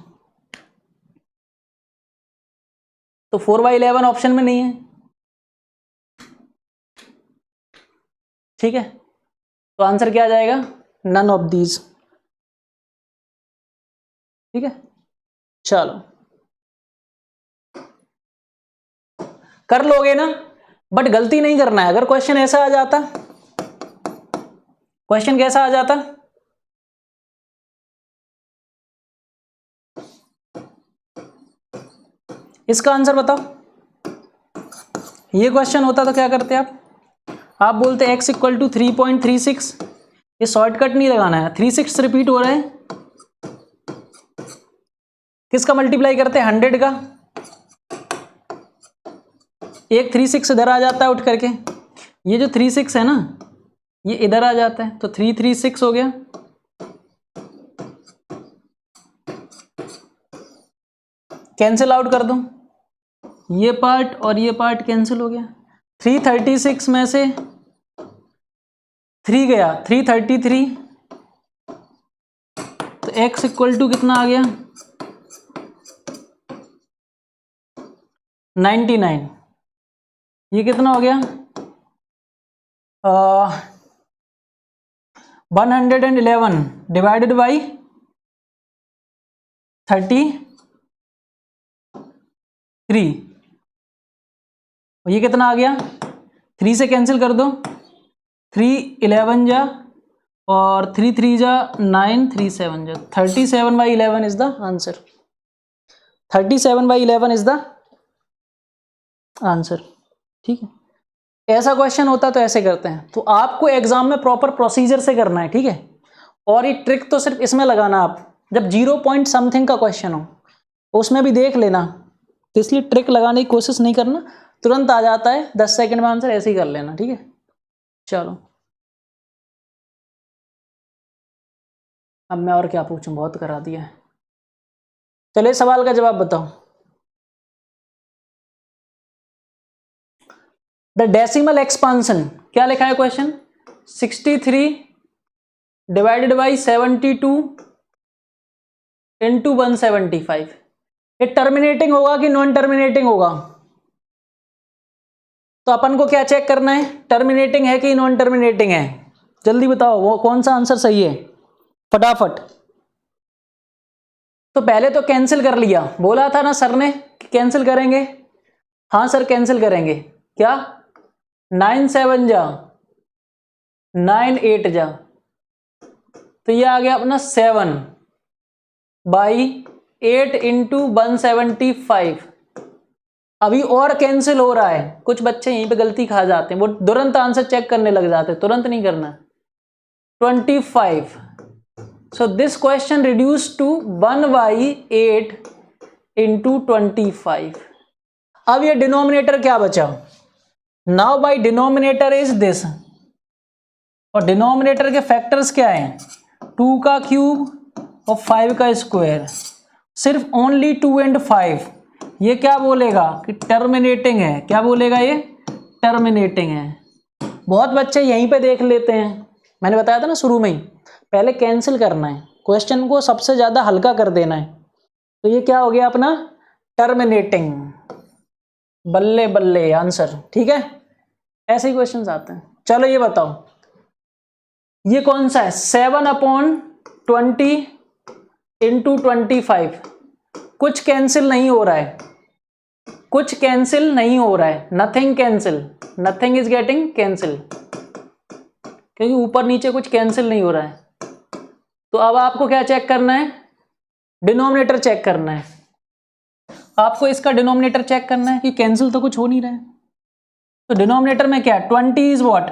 तो 4/11 ऑप्शन में नहीं है, ठीक है। तो आंसर क्या आ जाएगा? नन ऑफ दीज, ठीक है। चलो कर लोगे ना, बट गलती नहीं करना है। अगर क्वेश्चन ऐसा आ जाता, क्वेश्चन कैसा आ जाता, इसका आंसर बताओ। ये क्वेश्चन होता तो क्या करते आप बोलते x इक्वल टू 3.36, ये शॉर्टकट नहीं लगाना है, 36 रिपीट हो रहा है, किसका मल्टीप्लाई करते हैं 100 का, एक 36 इधर आ जाता है उठ करके, ये जो 36 है ना ये इधर आ जाता है, तो 336 हो गया। कैंसिल आउट कर दूं, ये पार्ट और ये पार्ट कैंसिल हो गया। 336 में से 3 गया, 333, तो x इक्वल टू कितना आ गया 99। ये कितना हो गया 111 डिवाइडेड बाई 33, ये कितना आ गया, 3 से कैंसिल कर दो, 3 11 जा और 3 3 जा 9, 3 7 जा, 37/11 is the answer. 37/11 is the answer. ठीक है, ऐसा क्वेश्चन होता तो ऐसे करते हैं। तो आपको एग्जाम में प्रॉपर प्रोसीजर से करना है, ठीक है। और ये ट्रिक तो सिर्फ इसमें लगाना, आप जब 0 पॉइंट समथिंग का क्वेश्चन हो उसमें भी देख लेना, तो इसलिए ट्रिक लगाने की कोशिश नहीं करना, तुरंत आ जाता है 10 सेकंड में आंसर, ऐसे ही कर लेना, ठीक है। चलो अब मैं और क्या पूछूं, बहुत करा दिया है। चलिए सवाल का जवाब बताओ। द डेसिमल एक्सपांसन, क्या लिखा है क्वेश्चन, 63 डिवाइडेड बाई 72 इंटू 175। ये टर्मिनेटिंग होगा कि नॉन टर्मिनेटिंग होगा, तो अपन को क्या चेक करना है, टर्मिनेटिंग है कि नॉन टर्मिनेटिंग है। जल्दी बताओ वो कौन सा आंसर सही है, फटाफट। तो पहले तो कैंसिल कर लिया, बोला था ना सर ने कैंसिल करेंगे, हाँ सर कैंसिल करेंगे, क्या 9 7 जा 9 8 जा, तो ये आ गया अपना 7/8 इंटू 175। अभी और कैंसिल हो रहा है, कुछ बच्चे यहीं पे गलती खा जाते हैं, वो तुरंत आंसर चेक करने लग जाते हैं, तुरंत नहीं करना। 25, so this question reduce to 1/8 into 25। अब ये डिनोमिनेटर क्या बचा, now by denominator is this, और डिनोमिनेटर के फैक्टर्स क्या हैं, 2 का क्यूब और 5 का स्क्वायर, सिर्फ ओनली 2 and 5। ये क्या बोलेगा कि टर्मिनेटिंग है, क्या बोलेगा ये टर्मिनेटिंग है। बहुत बच्चे यहीं पे देख लेते हैं, मैंने बताया था ना शुरू में ही, पहले कैंसिल करना है, क्वेश्चन को सबसे ज्यादा हल्का कर देना है। तो ये क्या हो गया अपना टर्मिनेटिंग, बल्ले बल्ले आंसर, ठीक है। ऐसे ही क्वेश्चंस आते हैं। चलो ये बताओ, ये कौन सा है, 7/20 इंटू 25। कुछ कैंसिल नहीं हो रहा है, कुछ कैंसिल नहीं हो रहा है, nothing cancel, nothing is getting cancel, क्योंकि ऊपर नीचे कुछ कैंसिल नहीं हो रहा है। तो अब आपको क्या चेक करना है, डिनोमिनेटर चेक करना है, आपको इसका डिनोमिनेटर चेक करना है कि कैंसिल तो कुछ हो नहीं रहा है। तो डिनोमिनेटर में क्या है, 20 is what,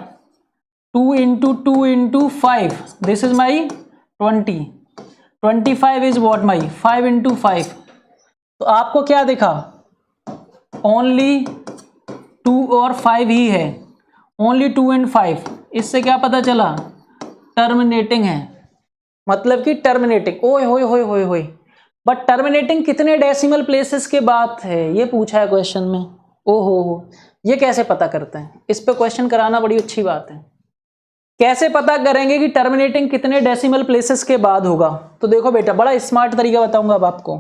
2 into 2 into 5, this is my 20, 25 is what my 5 into 5। तो आपको क्या दिखा, ओनली 2 और 5 ही है, ओनली 2 and 5। इससे क्या पता चला, टर्मिनेटिंग है, मतलब कि टर्मिनेटिंग। ओए होए होए होए होए, बट टर्मिनेटिंग कितने डेसिमल प्लेसेस के बाद है, ये पूछा है क्वेश्चन में। ओहो, ये कैसे पता करते हैं, इस पे क्वेश्चन कराना बड़ी अच्छी बात है। कैसे पता करेंगे कि टर्मिनेटिंग कितने डेसिमल प्लेसेस के बाद होगा। तो देखो बेटा, बड़ा स्मार्ट तरीका बताऊंगा अब आपको।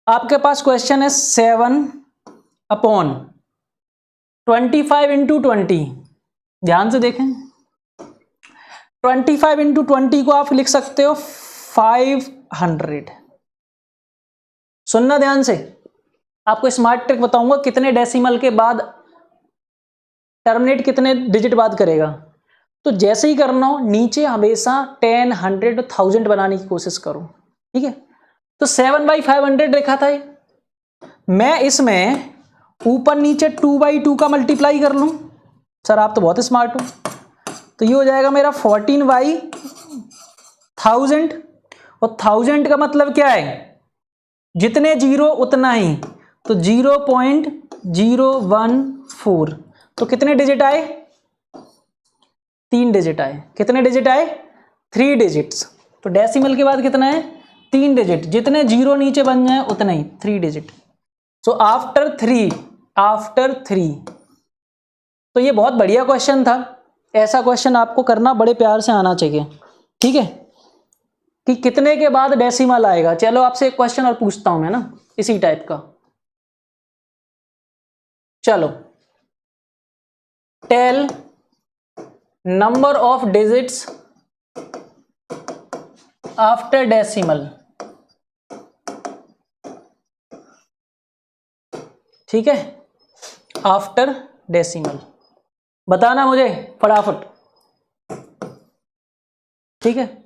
आपके पास क्वेश्चन है 7/25 इंटू 20, ध्यान से देखें, 25 इंटू 20 को आप लिख सकते हो 500। सुनना ध्यान से, आपको स्मार्ट ट्रिक बताऊंगा कितने डेसिमल के बाद टर्मिनेट कितने डिजिट बाद करेगा। तो जैसे ही करना हो नीचे हमेशा 10, 100, 1000 बनाने की कोशिश करो, ठीक है। तो 7/500 लिखा था ये, मैं इसमें ऊपर नीचे 2/2 का मल्टीप्लाई कर लूं। सर आप तो बहुत स्मार्ट हो। तो ये हो जाएगा मेरा 14/1000, और 1000 का मतलब क्या है, जितने जीरो उतना ही, तो 0.014। तो कितने डिजिट आए, 3 डिजिट आए। कितने डिजिट आए, 3 डिजिट्स। तो डेसिमल के बाद कितना है, 3 डिजिट, जितने जीरो नीचे बन जाए उतना ही, 3 डिजिट। सो आफ्टर 3 तो ये बहुत बढ़िया क्वेश्चन था। ऐसा क्वेश्चन आपको करना बड़े प्यार से आना चाहिए, ठीक है, कि कितने के बाद डेसिमल आएगा। चलो आपसे एक क्वेश्चन और पूछता हूं मैं ना इसी टाइप का। चलो, tell number of digits after decimal, ठीक है, आफ्टर डेसिमल बताना मुझे फटाफट, ठीक है।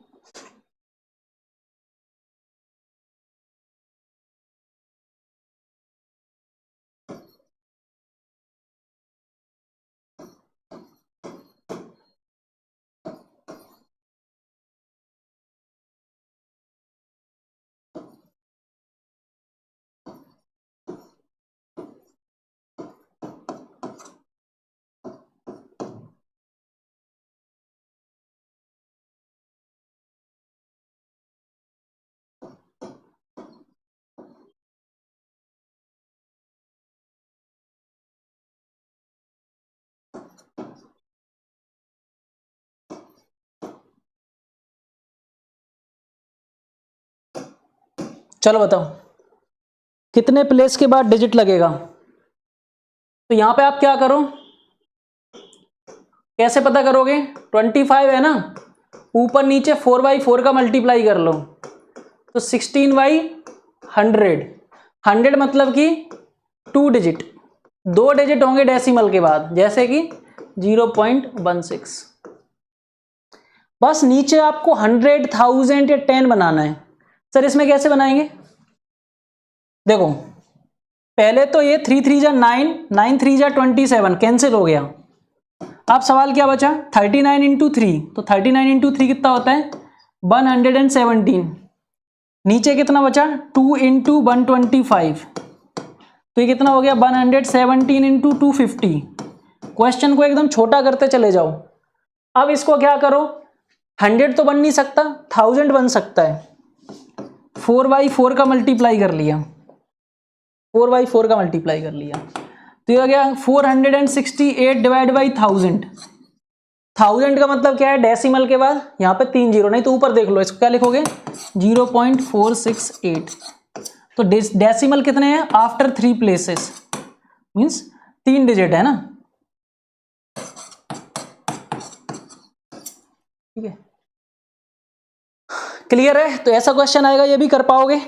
चलो बताओ कितने प्लेस के बाद डिजिट लगेगा। तो यहां पे आप क्या करो, कैसे पता करोगे, 25 है ना, ऊपर नीचे 4/4 का मल्टीप्लाई कर लो, तो 16/100। 100 मतलब कि 2 डिजिट, 2 डिजिट होंगे डेसिमल के बाद, जैसे कि 0.16। बस नीचे आपको 100, 1000 या 10 बनाना है। सर इसमें कैसे बनाएंगे, देखो पहले तो ये 3 3 जा 9, 9 3 जा 27 कैंसिल हो गया। अब सवाल क्या बचा, 39 इंटू 3, तो 39 इंटू 3 कितना होता है, 117। नीचे कितना बचा, 2 इंटू 125, तो ये कितना हो गया, 117 इंटू 250। क्वेश्चन को एकदम छोटा करते चले जाओ। अब इसको क्या करो, 100 तो बन नहीं सकता, 1000 बन सकता है। 4/4 का मल्टीप्लाई कर लिया, 4/4 का मल्टीप्लाई कर लिया, तो ये हो गया 468 डिवाइड बाई 1000। 1000 का मतलब क्या है, डेसिमल के बाद यहाँ पे 3 जीरो, नहीं तो ऊपर देख लो, इसको क्या लिखोगे, 0.468। तो डेसिमल कितने हैं, आफ्टर 3 प्लेसेस, मीन्स 3 डिजिट है ना, ठीक है, क्लियर है। तो ऐसा क्वेश्चन आएगा, ये भी कर पाओगे,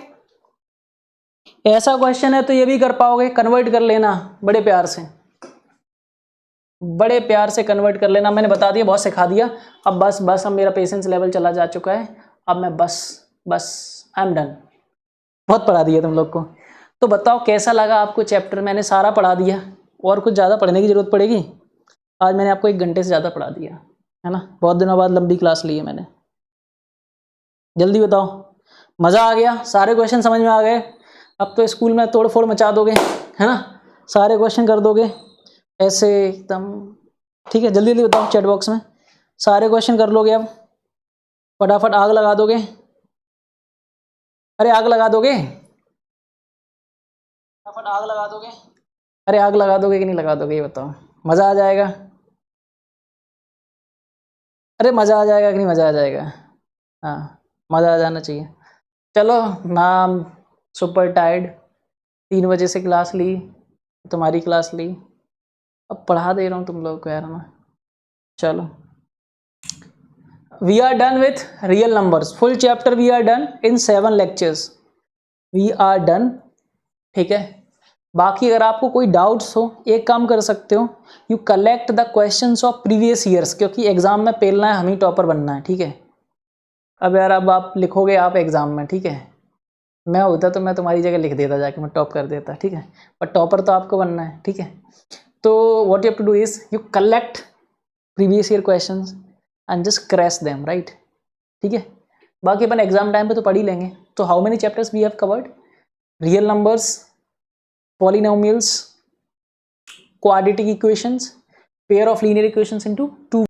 ऐसा क्वेश्चन है तो ये भी कर पाओगे, कन्वर्ट कर लेना बड़े प्यार से, बड़े प्यार से कन्वर्ट कर लेना। मैंने बता दिया, बहुत सिखा दिया, अब बस अब मेरा पेशेंस लेवल चला जा चुका है, अब मैं बस आई एम डन, बहुत पढ़ा दिया तुम लोग को। तो बताओ कैसा लगा आपको चैप्टर, मैंने सारा पढ़ा दिया, और कुछ ज़्यादा पढ़ने की जरूरत पड़ेगी, आज मैंने आपको 1 घंटे से ज़्यादा पढ़ा दिया है ना, बहुत दिनों बाद लंबी क्लास ली है मैंने। जल्दी बताओ, मज़ा आ गया, सारे क्वेश्चन समझ में आ गए, अब तो स्कूल में तोड़ फोड़ मचा दोगे, है ना, सारे क्वेश्चन कर दोगे ऐसे एकदम, ठीक है। जल्दी जल्दी बताओ चैट बॉक्स में, सारे क्वेश्चन कर लोगे अब, फटाफट आग लगा दोगे, अरे आग लगा दोगे, फटाफट आग लगा दोगे, अरे आग लगा दोगे कि नहीं लगा दोगे, ये बताओ, मज़ा आ जाएगा, अरे मज़ा आ जाएगा कि नहीं मज़ा आ जाएगा, हाँ मज़ा आ जाना चाहिए। चलो नाम सुपर टायर्ड, 3 बजे से क्लास ली, तुम्हारी क्लास ली, अब पढ़ा दे रहा हूँ तुम लोग को यार मैं। चलो we are done with real numbers, full chapter we are done in 7 lectures, we are done, ठीक है। बाकी अगर आपको कोई डाउट्स हो, एक काम कर सकते हो, you collect the questions of previous years, क्योंकि एग्जाम में पेलना है, हम ही टॉपर बनना है, ठीक है। अब यार अब आप लिखोगे आप एग्जाम में, ठीक है, मैं होता तो मैं तुम्हारी जगह लिख देता जाके, मैं टॉप कर देता, ठीक है, पर टॉपर तो आपको बनना है, ठीक है। तो what you have to do is you collect previous year questions and just crash them, right, ठीक है। बाकी अपन एग्जाम टाइम पे तो पढ़ ही लेंगे। तो how many chapters we have covered? Real numbers, polynomials, quadratic equations, pair of linear equations into two